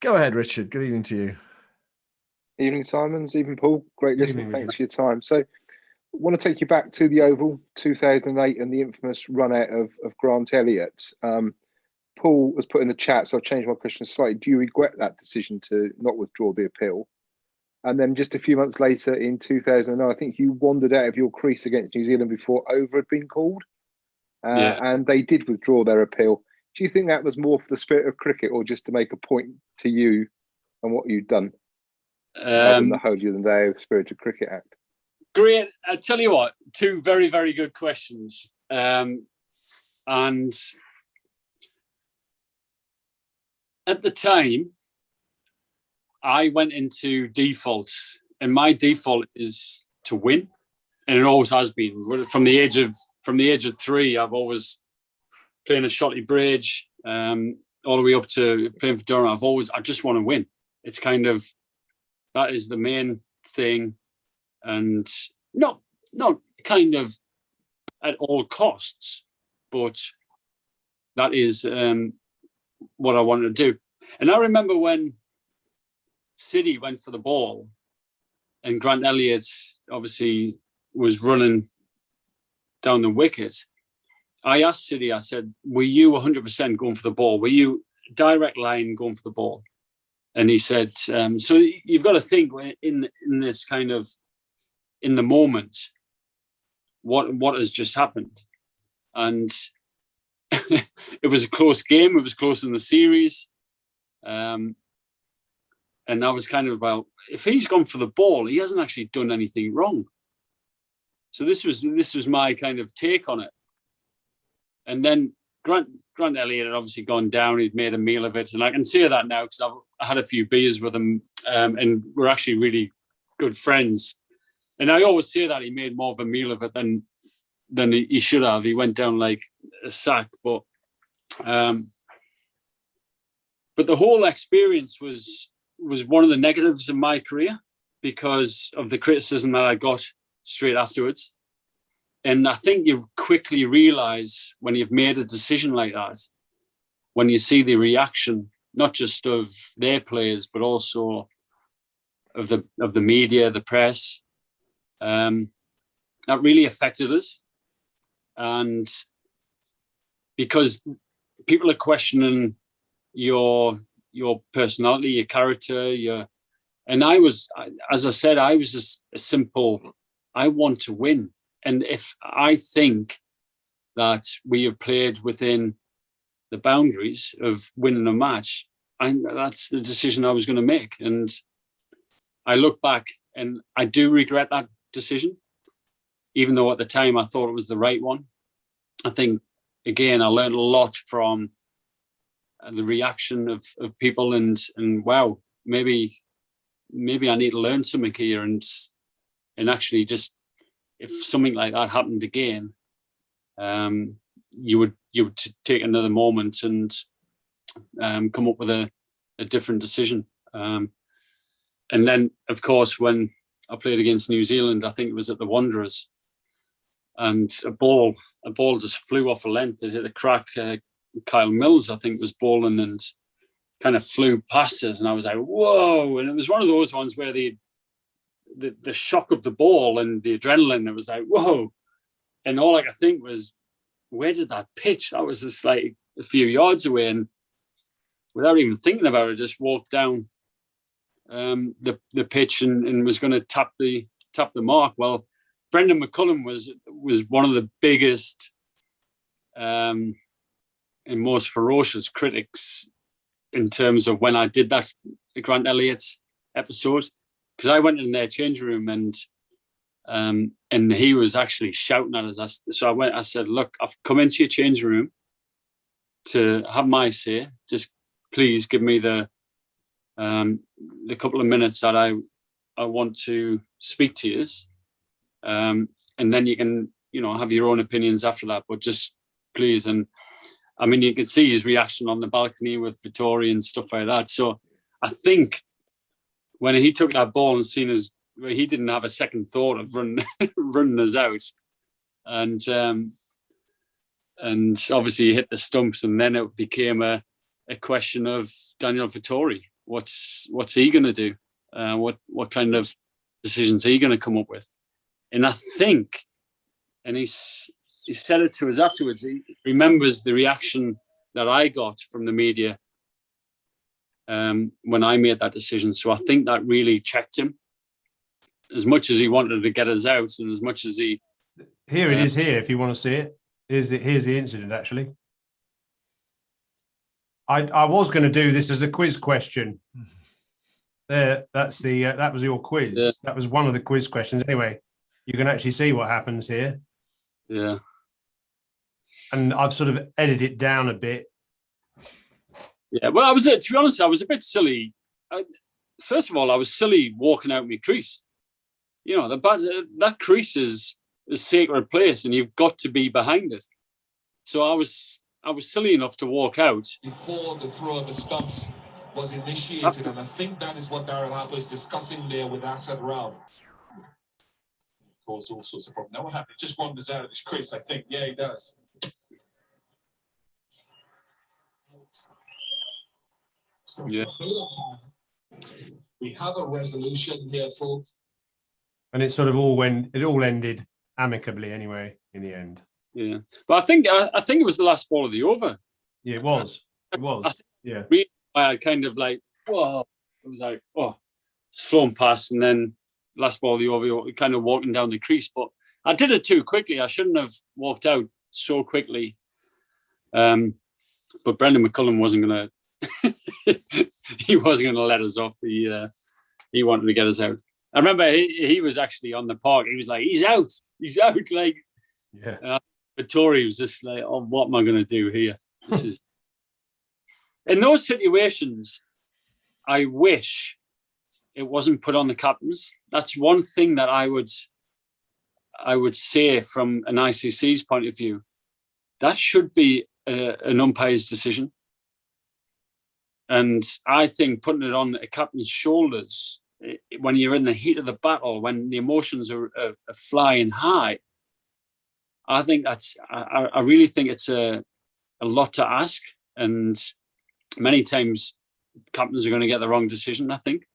Go ahead, Richard. Good evening to you. Evening, Simons. Evening, Paul. Great listening. Thanks for your time. So, I want to take you back to the Oval 2008 and the infamous run out of Grant Elliott. Paul was put in the chat, so I've changed my question slightly. Do you regret that decision to not withdraw the appeal? And then just a few months later in 2009, I think you wandered out of your crease against New Zealand before over had been called. And they did withdraw their appeal. Do you think that was more for the spirit of cricket or just to make a point to you and what you'd done? Rather than the Holier Than Thou Spirit of Cricket Act? Great. I tell you what, two very, very good questions. And at the time, I went into default, and my default is to win, and it always has been. From the age of 3, I've always playing a shotty bridge, all the way up to playing for Durham. I just want to win. It's kind of, that is the main thing, and not kind of at all costs, but that is what I wanted to do. And I remember when City went for the ball and Grant Elliott obviously was running down the wicket, I asked City, I said, were you 100% going for the ball? Were you direct line going for the ball? And he said, so you've got to think in this kind of, in the moment, what has just happened? And it was a close game. It was close in the series. And I was kind of, well, if he's gone for the ball, he hasn't actually done anything wrong. So this was my kind of take on it. And then Grant Elliott had obviously gone down. He'd made a meal of it. And I can say that now because I had a few beers with him and we're actually really good friends. And I always say that he made more of a meal of it than he should have. He went down like a sack. But the whole experience was one of the negatives of my career because of the criticism that I got straight afterwards. And I think you quickly realise when you've made a decision like that, when you see the reaction, not just of their players, but also of the media, the press, that really affected us. And because people are questioning your personality, your character, and I was, as I said, I was just a simple, I want to win. And if I think that we have played within the boundaries of winning a match, that's the decision I was going to make. And I look back and I do regret that decision, even though at the time I thought it was the right one. I think, again, I learned a lot from the reaction of people and wow, maybe maybe I need to learn something here, and actually just, if something like that happened again, you would take another moment and come up with a different decision. And then, of course, when I played against New Zealand, I think it was at the Wanderers, and a ball just flew off a length. It hit a crack. Kyle Mills, I think, was bowling and kind of flew past us, and I was like, whoa. And it was one of those ones where the shock of the ball and the adrenaline, it was like, whoa. And all I could think was, where did that pitch? That was just like a few yards away, and without even thinking about it, just walked down the pitch and was going to tap the mark. Well, Brendan McCullum was one of the biggest and most ferocious critics in terms of when I did that Grant Elliott episode, because I went in their change room and he was actually shouting at us. So I said, look, I've come into your change room to have my say. Just please give me the couple of minutes that I want to speak to you. And then you can, have your own opinions after that, but just please. And I mean, you could see his reaction on the balcony with Vittori and stuff like that. So I think when he took that ball and seen us, he didn't have a second thought of running us out. And obviously he hit the stumps, and then it became a question of Daniel Vittori. What's he going to do? What kind of decisions are he going to come up with? And I think, and he said it to us afterwards, he remembers the reaction that I got from the media when I made that decision. So I think that really checked him, as much as he wanted to get us out, and as much as he... Here it is here, if you want to see it. Here's the incident, actually. I was going to do this as a quiz question. There, that was your quiz. Yeah. That was one of the quiz questions. Anyway, you can actually see what happens here. Yeah. And I've sort of edited it down a bit. Yeah, well, to be honest, I was a bit silly. First of all, I was silly walking out my crease. That crease is a sacred place, and you've got to be behind it. So I was silly enough to walk out before the throw of the stumps was initiated, and I think that is what Darren Harper is discussing there with Asad Ralph. Caused all sorts of problems. Now what happened? He just wanders out of his crease, I think. Yeah, he does. So yeah. We have a resolution here, folks. And it sort of all ended amicably anyway in the end. Yeah, but I think it was the last ball of the over. Yeah, it was. Yeah. I kind of like, whoa. It was like, oh, it's flown past, and then last ball of the over, kind of walking down the crease. But I did it too quickly. I shouldn't have walked out so quickly. But Brendan McCullum wasn't going to. He wasn't going to let us off. He wanted to get us out. I remember he was actually on the park. He was like, he's out. Like, yeah. But Tory was just like, oh, what am I going to do here? This is. In those situations, I wish it wasn't put on the captains. That's one thing that I would say from an ICC's point of view. That should be an umpire's decision. And I think putting it on a captain's shoulders when you're in the heat of the battle, when the emotions are flying high, I think I really think it's a lot to ask. And many times captains are going to get the wrong decision, I think.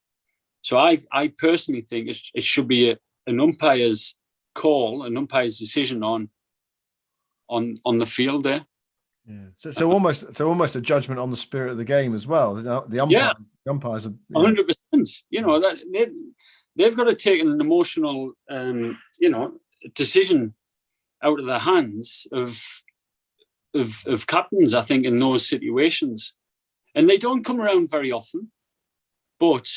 So I personally think it should be an umpire's call, an umpire's decision on the field there. Yeah. So almost a judgment on the spirit of the game as well. The umpires are 100%. That they've got to take an emotional decision out of the hands of captains, I think, in those situations. And they don't come around very often. But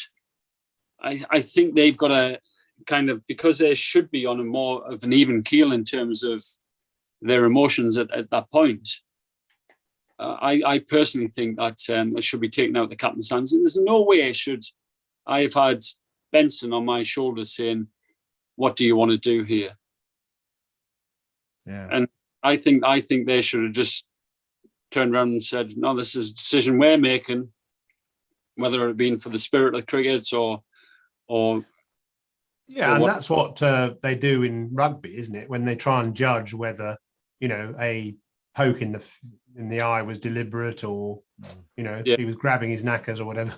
I think they've got to kind of, because they should be on a more of an even keel in terms of their emotions at that point. I personally think that it should be taken out of the captain's hands. There's no way I have had Benson on my shoulder saying, "What do you want to do here?" Yeah. And I think they should have just turned around and said, "No, this is a decision we're making, whether it had been for the spirit of cricket or." Yeah, and that's what they do in rugby, isn't it? When they try and judge whether, a poke in the eye was deliberate or, he was grabbing his knackers or whatever.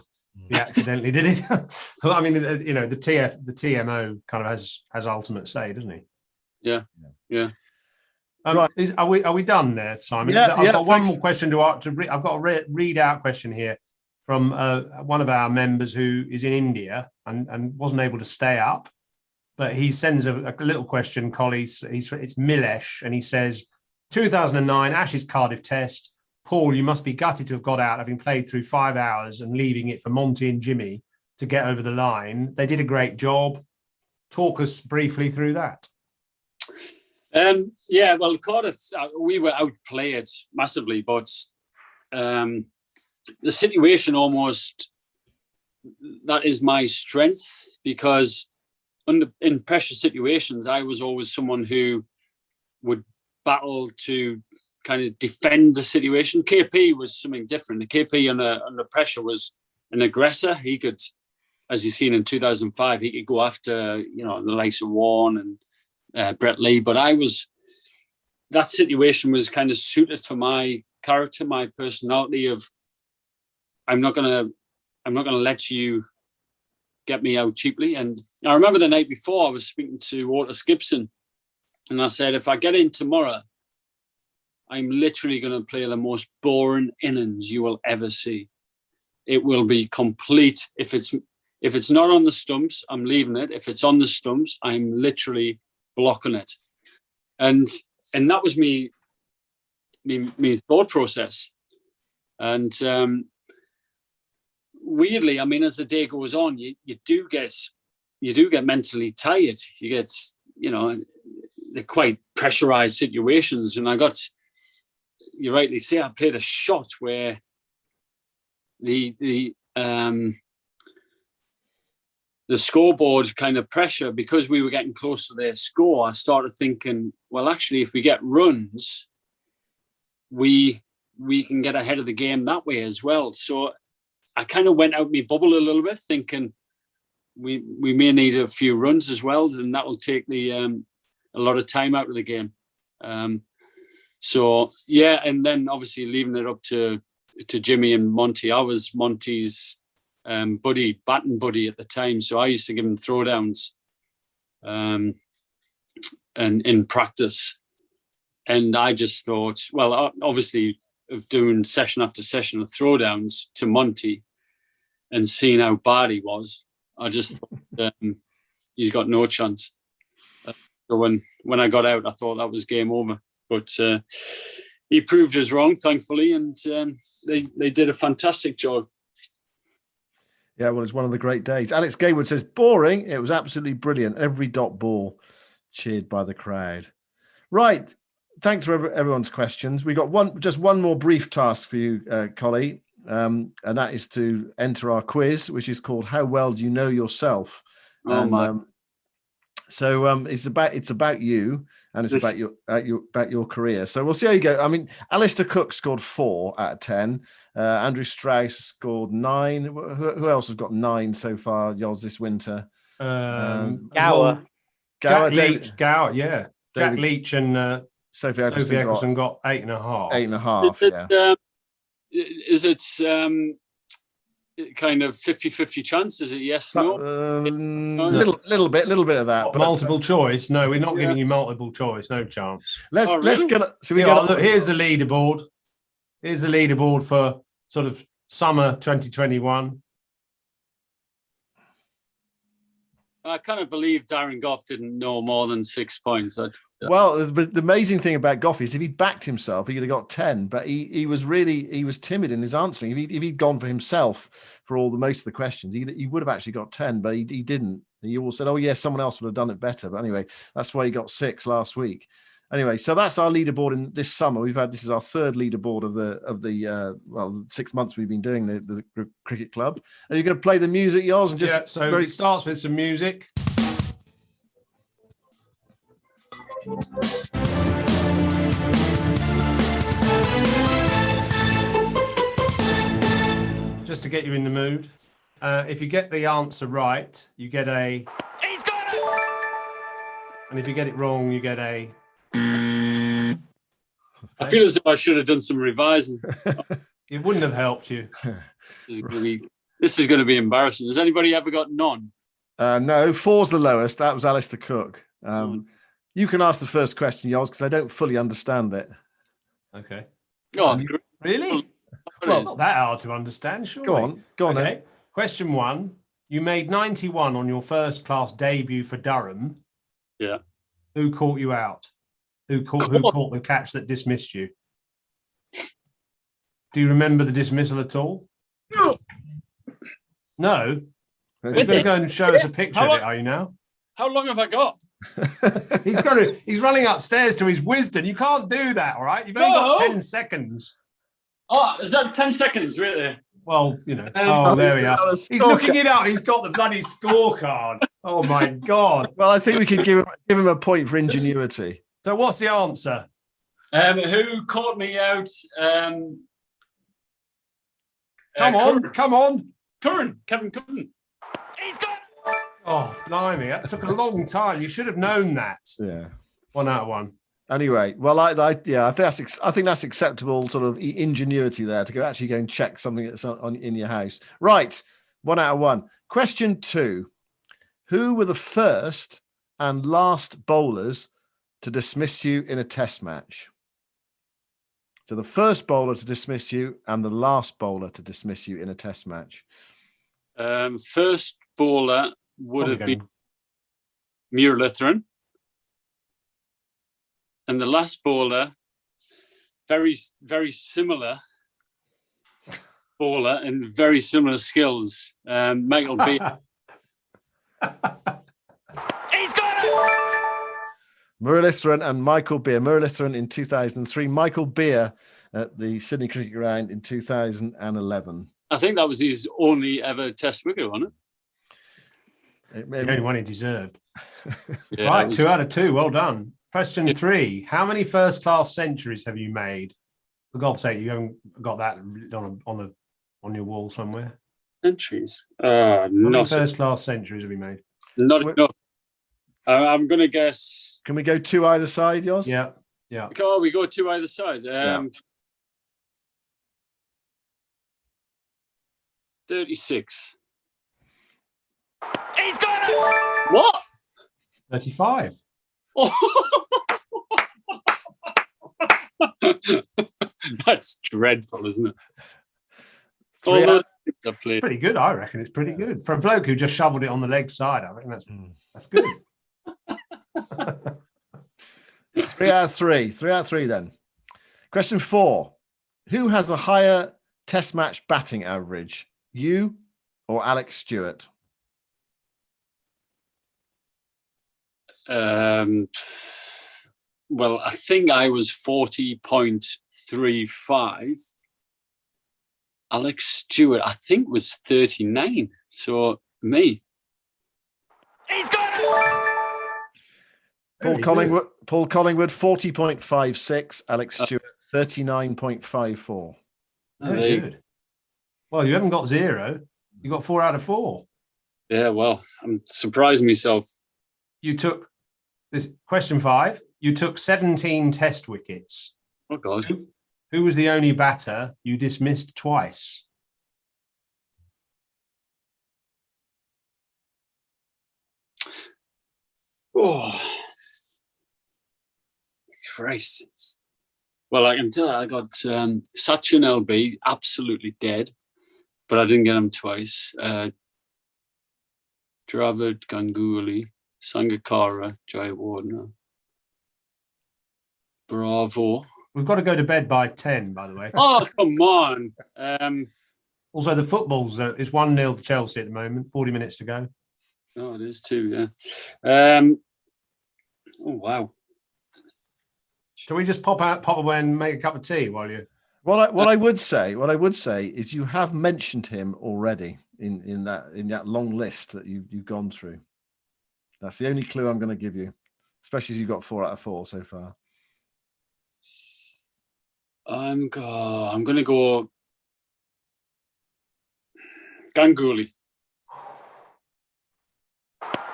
He accidentally did it. I mean, the TMO kind of has ultimate say, doesn't he? Yeah. Right. Are we done there, Simon? Yeah, I've got one thanks. more question I've got a read out question here from one of our members who is in India and wasn't able to stay up. But he sends a little question, Colin. It's Milesh, and he says, 2009 Ashes Cardiff Test. Paul, you must be gutted to have got out, having played through 5 hours and leaving it for Monty and Jimmy to get over the line. They did a great job. Talk us briefly through that. Yeah, well, Cardiff, we were outplayed massively, but the situation almost, that is my strength, because in pressure situations, I was always someone who would battle to kind of defend the situation. KP was something different. The KP under pressure was an aggressor. He could, as you've seen in 2005, he could go after, the likes of Warren and Brett Lee. But that situation was kind of suited for my character, my personality of, I'm not gonna let you get me out cheaply. And I remember the night before I was speaking to Otis Gibson, and I said, if I get in tomorrow, I'm literally going to play the most boring innings you will ever see. It will be complete. If it's not on the stumps, I'm leaving it. If it's on the stumps, I'm literally blocking it. And that was me thought process. And weirdly, I mean, as the day goes on, you do get mentally tired. You get, they're quite pressurized situations. And you rightly say, I played a shot where the scoreboard kind of pressure, because we were getting close to their score, I started thinking, well, actually, if we get runs, we can get ahead of the game that way as well. So I kind of went out my bubble a little bit, thinking we may need a few runs as well, and that will take a lot of time out of the game. So yeah, and then obviously leaving it up to Jimmy and Monty. I was Monty's batting buddy at the time, so I used to give him throwdowns, and in practice. And I just thought, well, obviously, of doing session after session of throwdowns to Monty and seeing how bad he was, I just thought he's got no chance. So when I got out, I thought that was game over. But he proved us wrong, thankfully, and they did a fantastic job. Yeah, well, it's one of the great days. Alex Gaywood says, boring. It was absolutely brilliant. Every dot ball cheered by the crowd. Right. Thanks for everyone's questions. We got just one more brief task for you, Colin, and that is to enter our quiz, which is called "How Well Do You Know Yourself?" So it's about you, and it's about your career. So we'll see how you go. I mean, Alistair Cook scored 4 out of 10. Andrew Strauss scored 9. Who else has got 9 so far, Yoz, this winter? Gower. Jack Leach, Gower, yeah. Jack David, Leach and Sophie Eccleston got 8.5. 8.5, yeah. Is it kind of 50-50 chance? Is it yes, no? Little bit of that. But multiple choice? No, we're not giving you multiple choice. No chance. Let's get. Look, here's the leaderboard. Here's the leaderboard for sort of summer 2021. I kind of believe Darren Goff didn't know more than 6 points. Well, the amazing thing about Goff is if he backed himself, he could have got 10. But he was timid in his answering. If he'd gone for himself for most of the questions, he would have actually got 10. But he didn't. He all said, "Oh yes, someone else would have done it better." But anyway, that's why he got 6 last week. Anyway, so that's our leaderboard in this summer. This is our third leaderboard of the 6 months we've been doing the cricket club. Are you going to play the music, yours? And just so it starts with some music. Just to get you in the mood. If you get the answer right, you get a... He's got it! And if you get it wrong, you get a... I feel as though I should have done some revising. It wouldn't have helped you. This is going to be embarrassing. Has anybody ever got none? No, 4's the lowest. That was Alistair Cook. You can ask the first question, Yoz, because I don't fully understand it. Okay. Oh, really? Well, not that hard to understand, surely. Go on. Okay. Then. Question 1. You made 91 on your first-class debut for Durham. Yeah. Who caught you out? Who caught the catch that dismissed you? Do you remember the dismissal at all? No. No? You're going to go and show us a picture of it, are you now? How long have I got? He's running upstairs to his wisdom. You can't do that, all right? You've only got 10 seconds. Oh, is that 10 seconds, really? Well, there we are. He's looking it up. He's got the bloody scorecard. Oh, my God. Well, I think we could give him a point for ingenuity. So what's the answer? Who caught me out? Come on. Kevin Curran. He's got it! Oh, blimey. That took a long time. You should have known that. Yeah. 1 out of 1. Anyway, well, I think that's acceptable sort of ingenuity there to actually go and check something that's in your house. Right, 1 out of 1. Question 2: who were the first and last bowlers to dismiss you in a Test match? So the first bowler to dismiss you and the last bowler to dismiss you in a Test match. First bowler would have been Muir-Lithran. And the last bowler, very, very similar bowler and very similar skills, Michael Beer. He's got it! Muir-Lithran and Michael Beer. Muir-Lithran in 2003. Michael Beer at the Sydney Cricket Ground in 2011. I think that was his only ever Test wicket, wasn't it? The only one he deserved. Yeah, right, 2 out of 2. Well done. Question 3. How many first-class centuries have you made? For God's sake, you haven't got that on your wall somewhere. Centuries? How many first-class centuries have you made? Not enough. I'm going to guess... Can we go 2 either side, Yoz? Yeah. Oh, we go 2 either side. 36. He's got it! What? 35. That's dreadful, isn't it? It's pretty good, I reckon. It's pretty good. For a bloke who just shoveled it on the leg side, I reckon that's good. 3 out of 3. 3 out of 3 then. Question 4. Who has a higher Test match batting average? You or Alex Stewart? Well, I think I was 40.35. Alex Stewart, I think, was 39. So, me. He's got it! Paul Collingwood, 40.56. Alex Stewart, 39.54. Very good. Well, you haven't got 0. You got 4 out of 4. Yeah, well, I'm surprising myself. You took this question 5. You took 17 Test wickets. Oh God! Who was the only batter you dismissed twice? Oh, Christ! Well, I can tell I got Sachin LB absolutely dead, but I didn't get him twice. Dravid, Ganguly, Sangakkara, Jayawardene. Bravo. We've got to go to bed by 10, by the way. Oh, come on. Also, the football's it's 1-0 to Chelsea at the moment, 40 minutes to go. Oh, it is too, yeah. Oh, wow. Shall we just pop away and make a cup of tea while you? What I would say is you have mentioned him already in that long list that you've gone through. That's the only clue I'm going to give you, especially as you've got 4 out of 4 so far. I'm going to go Ganguly.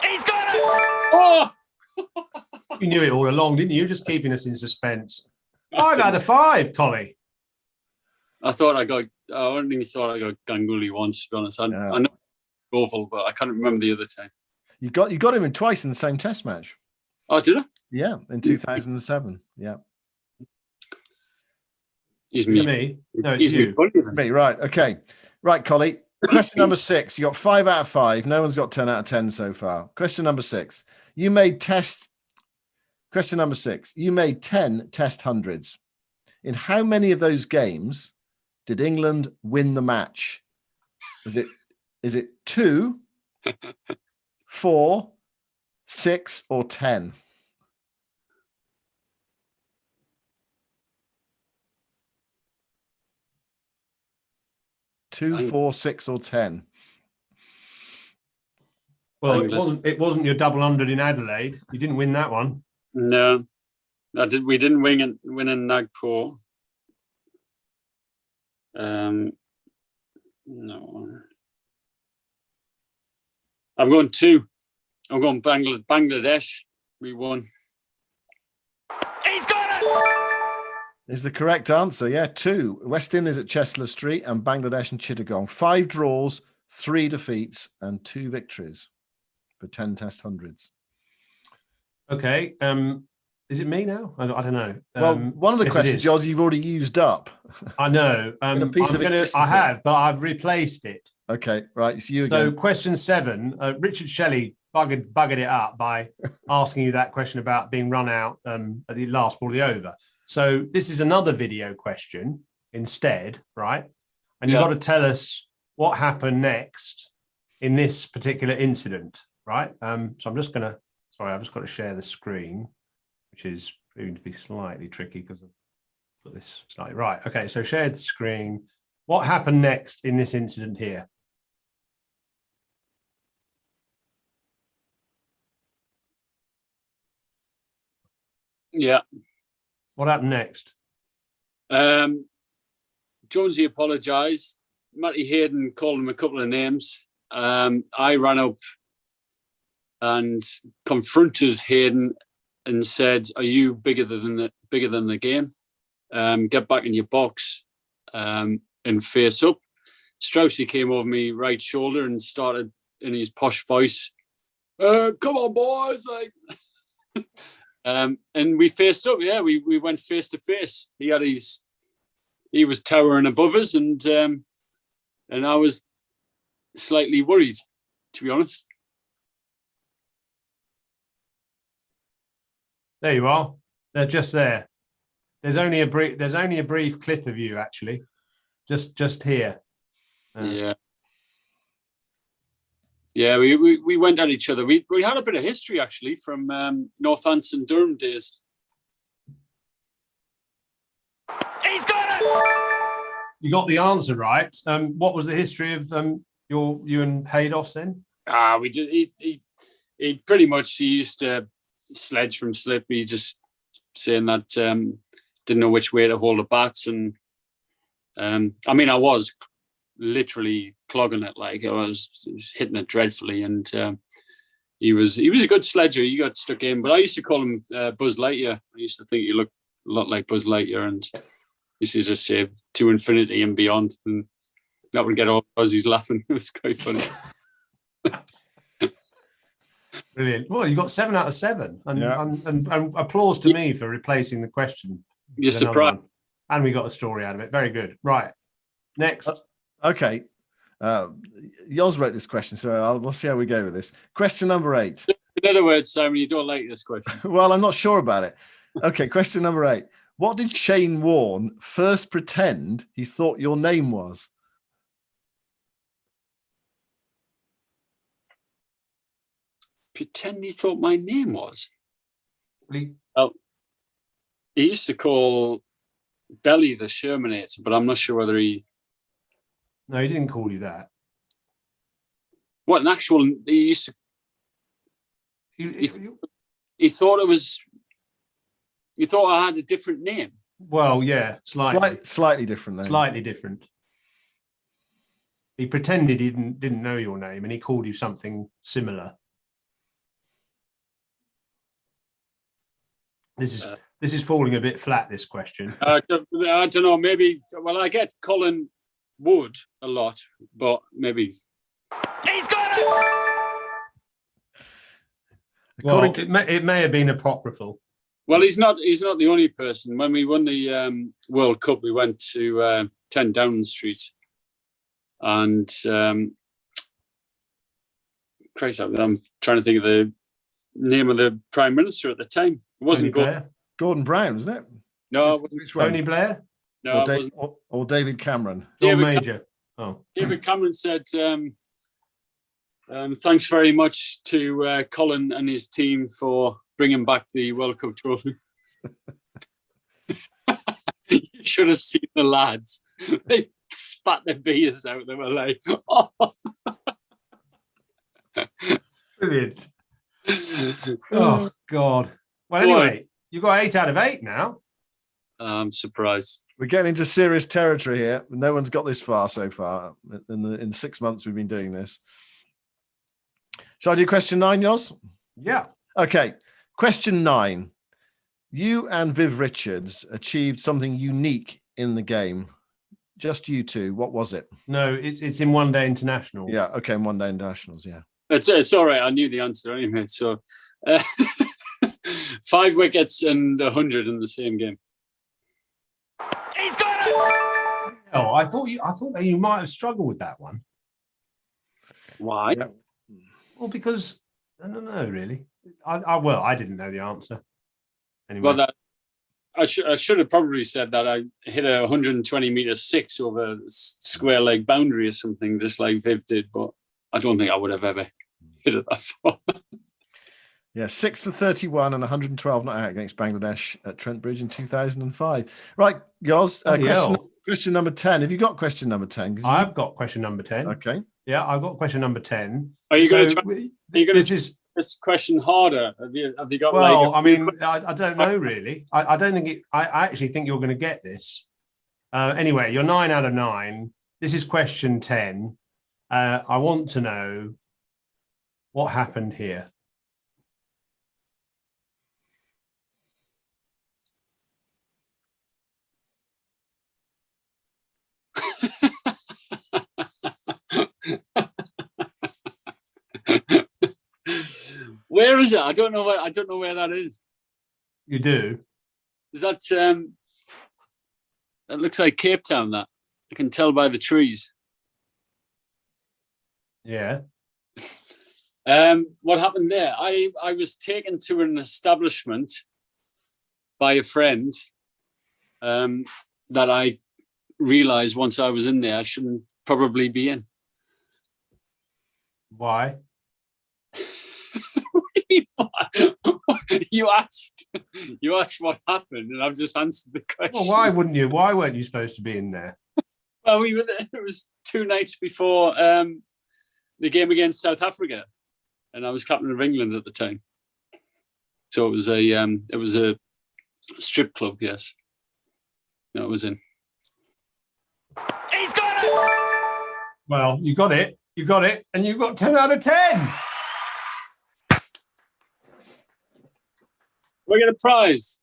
He's got it! Oh! You knew it all along, didn't you? Just keeping us in suspense. 5 out of 5, Colin. I only thought I got Ganguly once, to be honest. I know it's awful, but I can't remember the other time. You got him in twice in the same Test match. Oh, did I? Yeah, in 2007. Yeah. He's me. No, it's you. Me, right. Okay. Right, Colin. Question number 6. You got 5 out of 5. No one's got 10 out of 10 so far. Question number 6. Question number 6. You made 10 Test hundreds. In how many of those games did England win the match? Is it 2, 4, 6, or 10? Two, 4, 6, or 10. Well, it wasn't your double 100 in Adelaide. You didn't win that one. No, we didn't win in Nagpur. No. I'm going 2. I'm going Bangladesh. We won. He's got it! Is the correct answer. Yeah, 2. West Indies at Chestler Street and Bangladesh and Chittagong. 5 draws, 3 defeats, and 2 victories for 10 Test hundreds. Okay. Is it me now? I don't know. Well, one of the questions, Yoz, you've already used up. I know. I have, but I've replaced it. Okay, right. It's you again. So question 7, Richard Shelley buggered it up by asking you that question about being run out at the last ball of the over. So this is another video question instead, right? And you've got to tell us what happened next in this particular incident, right? So I've just got to share the screen, which is proving to be slightly tricky because I've put this slightly right. Okay, so shared the screen. What happened next in this incident here? Yeah. What happened next? Jonesy apologised. Matty Hayden called him a couple of names. I ran up and confronted Hayden and said, "Are you bigger than the game? Get back in your box and face up." Straussy came over me right shoulder and started in his posh voice, "Come on, boys!" Like. And we faced up. Yeah, we went face to face. He was towering above us, and I was slightly worried, to be honest. There you are. They're just there. There's only a brief clip of you actually, just here. Yeah, we went at each other. We had a bit of history actually from Northampton Durham days. He's got it! You got the answer right. What was the history of you and Haydos then? We did. He pretty much used to sledge from slip. He just saying that didn't know which way to hold the bats, and I mean I was literally clogging it, like I was hitting it dreadfully, and he was a good sledger. He got stuck in, but I used to call him Buzz Lightyear. I used to think he looked a lot like Buzz Lightyear, and used to just say to infinity and beyond, and that would get all Buzzy's laughing. It was quite funny. Brilliant. Well, you got 7 out of 7, and applause to me for replacing the question. You're surprised, and we got a story out of it. Very good. Right, next. Okay. Yoz wrote this question, so we'll see how we go with this. Question number 8. In other words, Simon, you don't like this question. Well, I'm not sure about it. Okay, question number 8. What did Shane Warne first pretend he thought your name was? Pretend he thought my name was? He He used to call Belly the Shermanator, but I'm not sure whether he... No, he didn't call you that. What an actual... He used to... He thought it was... He thought I had a different name. Well, yeah, slightly different name. Slightly different. He pretended he didn't know your name, and he called you something similar. This is falling a bit flat, this question. I don't know. Maybe. Well, I get Colin Wood a lot, but maybe He's got it. Well, it may have been apocryphal. Well, he's not the only person. When we won the World Cup, we went to 10 Downing Street, and Christ, I'm trying to think of the name of the Prime Minister at the time. It wasn't Gordon Brown, wasn't it? No, it wasn't. Tony Blair? No, or David Cameron. John Major. David Cameron said, thanks very much to Colin and his team for bringing back the World Cup trophy. You should have seen the lads. They spat their beers out. They were like, oh. Brilliant. Oh, God. Well, anyway, you got 8 out of 8 now. I'm surprised. We're getting into serious territory here. No one's got this far so far in the 6 months we've been doing this. Shall I do question 9, Yoz? Yeah. Okay. Question 9. You and Viv Richards achieved something unique in the game. Just you two. What was it? No, it's in one-day internationals. Yeah. Okay. In one-day internationals. Yeah. It's all right. I knew the answer anyway. So 5 wickets and 100 in the same game. He's got it. Oh, I thought that you might have struggled with that one. Why? Yeah. Well, because I don't know really. I didn't know the answer. Anyway. Well, I should have probably said that I hit a 120-meter 6 over a square leg boundary or something, just like Viv did. But I don't think I would have ever hit it that far. Yeah, 6 for 31 and 112 not out against Bangladesh at Trent Bridge in 2005. Right, Yoz, question number 10. Have you got question number 10? I've got question number 10. Okay. Yeah, I've got question number 10. Are you going to this question harder? Have you got? Well, I mean, I don't know really. I don't think I actually think you're going to get this. Anyway, you're 9 out of 9. This is question 10. I want to know what happened here. Where is it? I don't know where that is. You do? Is that that looks like Cape Town, that. I can tell by the trees. Yeah. What happened there? I was taken to an establishment by a friend that I realized once I was in there I shouldn't probably be in. Why? You asked what happened, and I've just answered the question. Well, why wouldn't you? Why weren't you supposed to be in there? Well, we were there. It was 2 nights before the game against South Africa, and I was captain of England at the time. So it was a strip club. Yes, that was in. He's got it. Well, you got it, and you got 10 out of 10. We get a prize.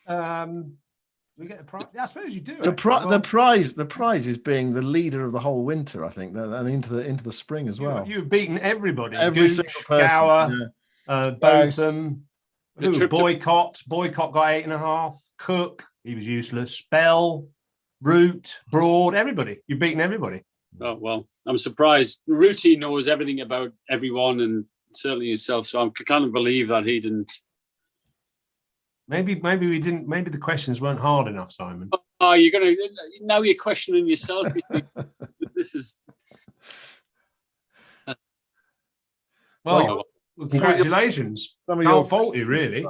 We get a prize. Yeah, I suppose you do. The prize is being the leader of the whole winter, I think, and into the spring as well. You've beaten everybody. Every single person. Gower, Botham, Boycott got 8.5. Cook, he was useless. Bell, Root, Broad, everybody. You've beaten everybody. Oh well, I'm surprised. Rooty knows everything about everyone, and certainly yourself. So I can't believe that he didn't. Maybe we didn't. Maybe the questions weren't hard enough, Simon. Oh, now you're questioning yourself. This is. Well, congratulations. Can't fault you, really.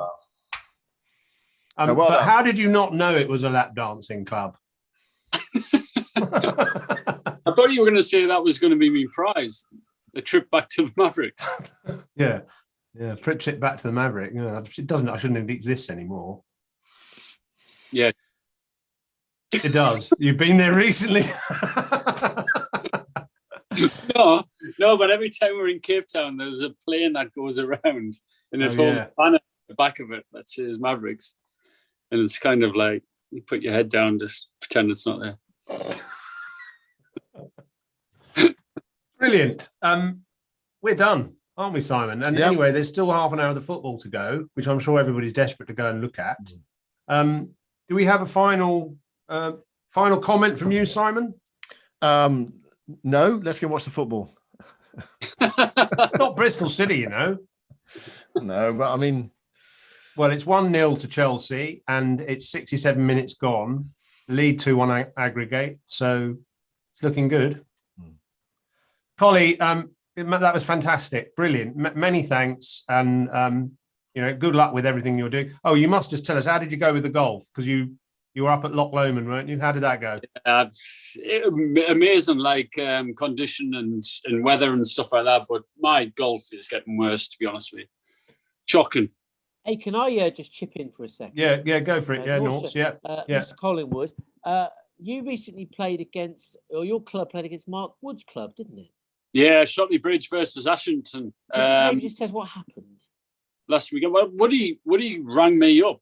But how did you not know it was a lap dancing club? I thought you were going to say that was going to be my prize, the trip back to the Mavericks. Yeah, trip back to the Maverick. It doesn't. I shouldn't exist anymore. Yeah, it does. You've been there recently. No, but every time we're in Cape Town, there's a plane that goes around, and there's whole banner at the back of it that says Mavericks, and it's kind of like you put your head down, just pretend it's not there. Brilliant. We're done, aren't we, Simon? And anyway, there's still half an hour of the football to go, which I'm sure everybody's desperate to go and look at. Do we have a final comment from you, Simon? No, let's go watch the football. Not Bristol City, you know. No, but I mean... Well, it's 1-0 to Chelsea, and it's 67 minutes gone. Lead 2-1 aggregate, so it's looking good. Colin, that was fantastic. Brilliant. Many thanks, and good luck with everything you're doing. Oh, you must just tell us, how did you go with the golf? Because you were up at Loch Lomond, weren't you? How did that go? Amazing, condition and weather and stuff like that. But my golf is getting worse, to be honest with you. Shocking. Hey, can I just chip in for a second? Yeah, go for it. Norts, Mr. Collingwood, you recently played against, or your club played against Mark Wood's club, didn't it? Yeah, Shotley Bridge versus Ashington. Maybe just says what happened. Last weekend. Well, Woody rang me up.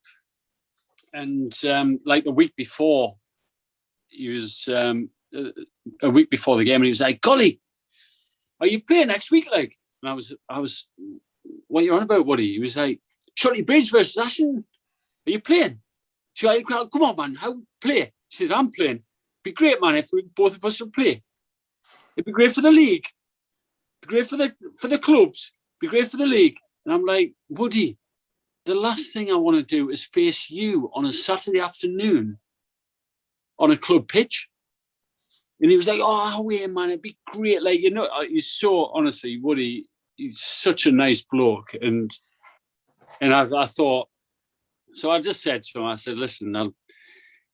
And the week before, he was a week before the game, and he was like, "Golly, are you playing next week?" And I was, what are you on about, Woody? He was like, "Shotley Bridge versus Ashton. Are you playing?" She's like, "Come on, man, how play?" He said, "I'm playing. It'd be great, man, if both of us would play. It'd be great for the league. It'd be great for the clubs. It'd be great for the league." And I'm like, "Woody, the last thing I want to do is face you on a Saturday afternoon on a club pitch." And he was like, "Oh, wait, man, it'd be great." He's so, honestly, Woody, he's such a nice bloke. And I thought, so I just said to him, I said, "Listen,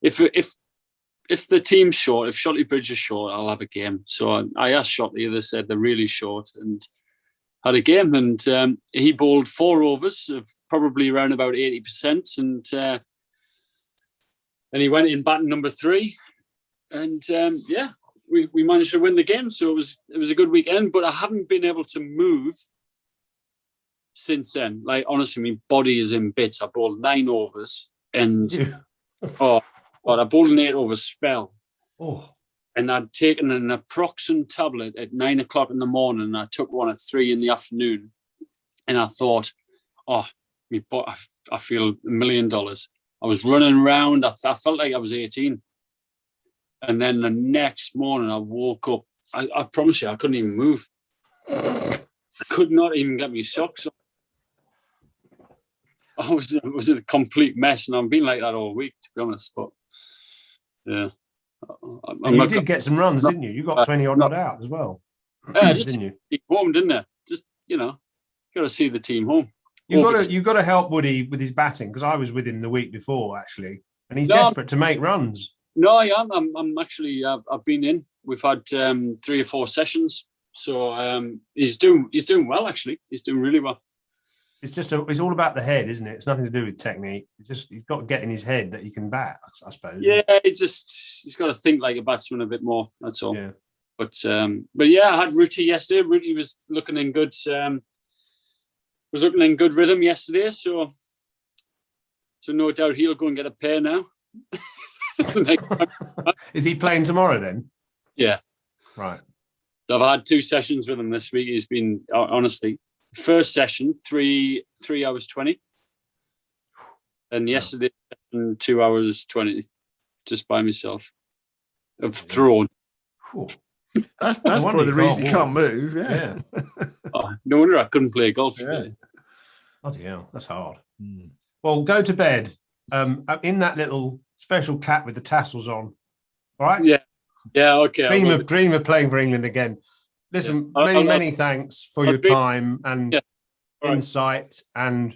if the team's short, if Shotley Bridge is short, I'll have a game." So I asked Shotley, they said they're really short, and had a game, and he bowled 4 overs of probably around about 80%, and he went in batting number 3, and we managed to win the game. So it was a good weekend, but I haven't been able to move since then. Honestly, my body is in bits. I bowled 9 overs, and I bowled an 8 over spell. Oh. And I'd taken an Naproxen tablet at 9 o'clock in the morning, and I took one at 3 in the afternoon. And I thought, I feel $1 million. I was running around. I felt like I was 18. And then the next morning I woke up. I promise you, I couldn't even move. I could not even get my socks on. It was a complete mess, and I've been like that all week, to be honest. But yeah. You did get some runs, didn't you? You got 20 odd not out as well. Yeah, just didn't you? Keep home, didn't they? Just got to see the team home. You got to help Woody with his batting, because I was with him the week before actually, and he's desperate to make runs. No, I am. I'm actually. I've been in. We've had 3 or 4 sessions, so he's doing well actually. He's doing really well. It's all about the head, isn't it? It's nothing to do with technique. It's just he's got to get in his head that he can bat, I suppose. Yeah, he's got to think like a batsman a bit more. That's all. Yeah. But yeah, I had Ruti yesterday. Ruti was looking in good. Was looking in good rhythm yesterday. So no doubt he'll go and get a pair now. Is he playing tomorrow then? Yeah. Right. So I've had 2 sessions with him this week. He's been honestly. First session, 3 hours 20. And yesterday, 2 hours 20, just by myself. Of thrown. That's probably the reason you can't move. Yeah. No wonder I couldn't play golf today. Bloody hell, that's hard. Well, go to bed in that little special cap with the tassels on. All right? Yeah, okay. Dream of playing for England again. Listen, many thanks for your time and insight. And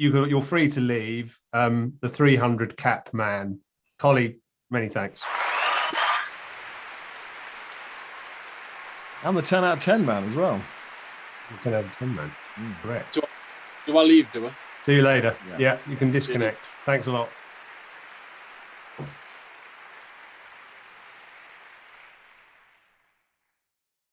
you're free to leave. The 300 cap man, Colin, many thanks. And the 10 out of 10 man as well. The 10 out of 10 man. Correct. Do I leave, do I? See you later. Yeah, you can disconnect. Thanks a lot.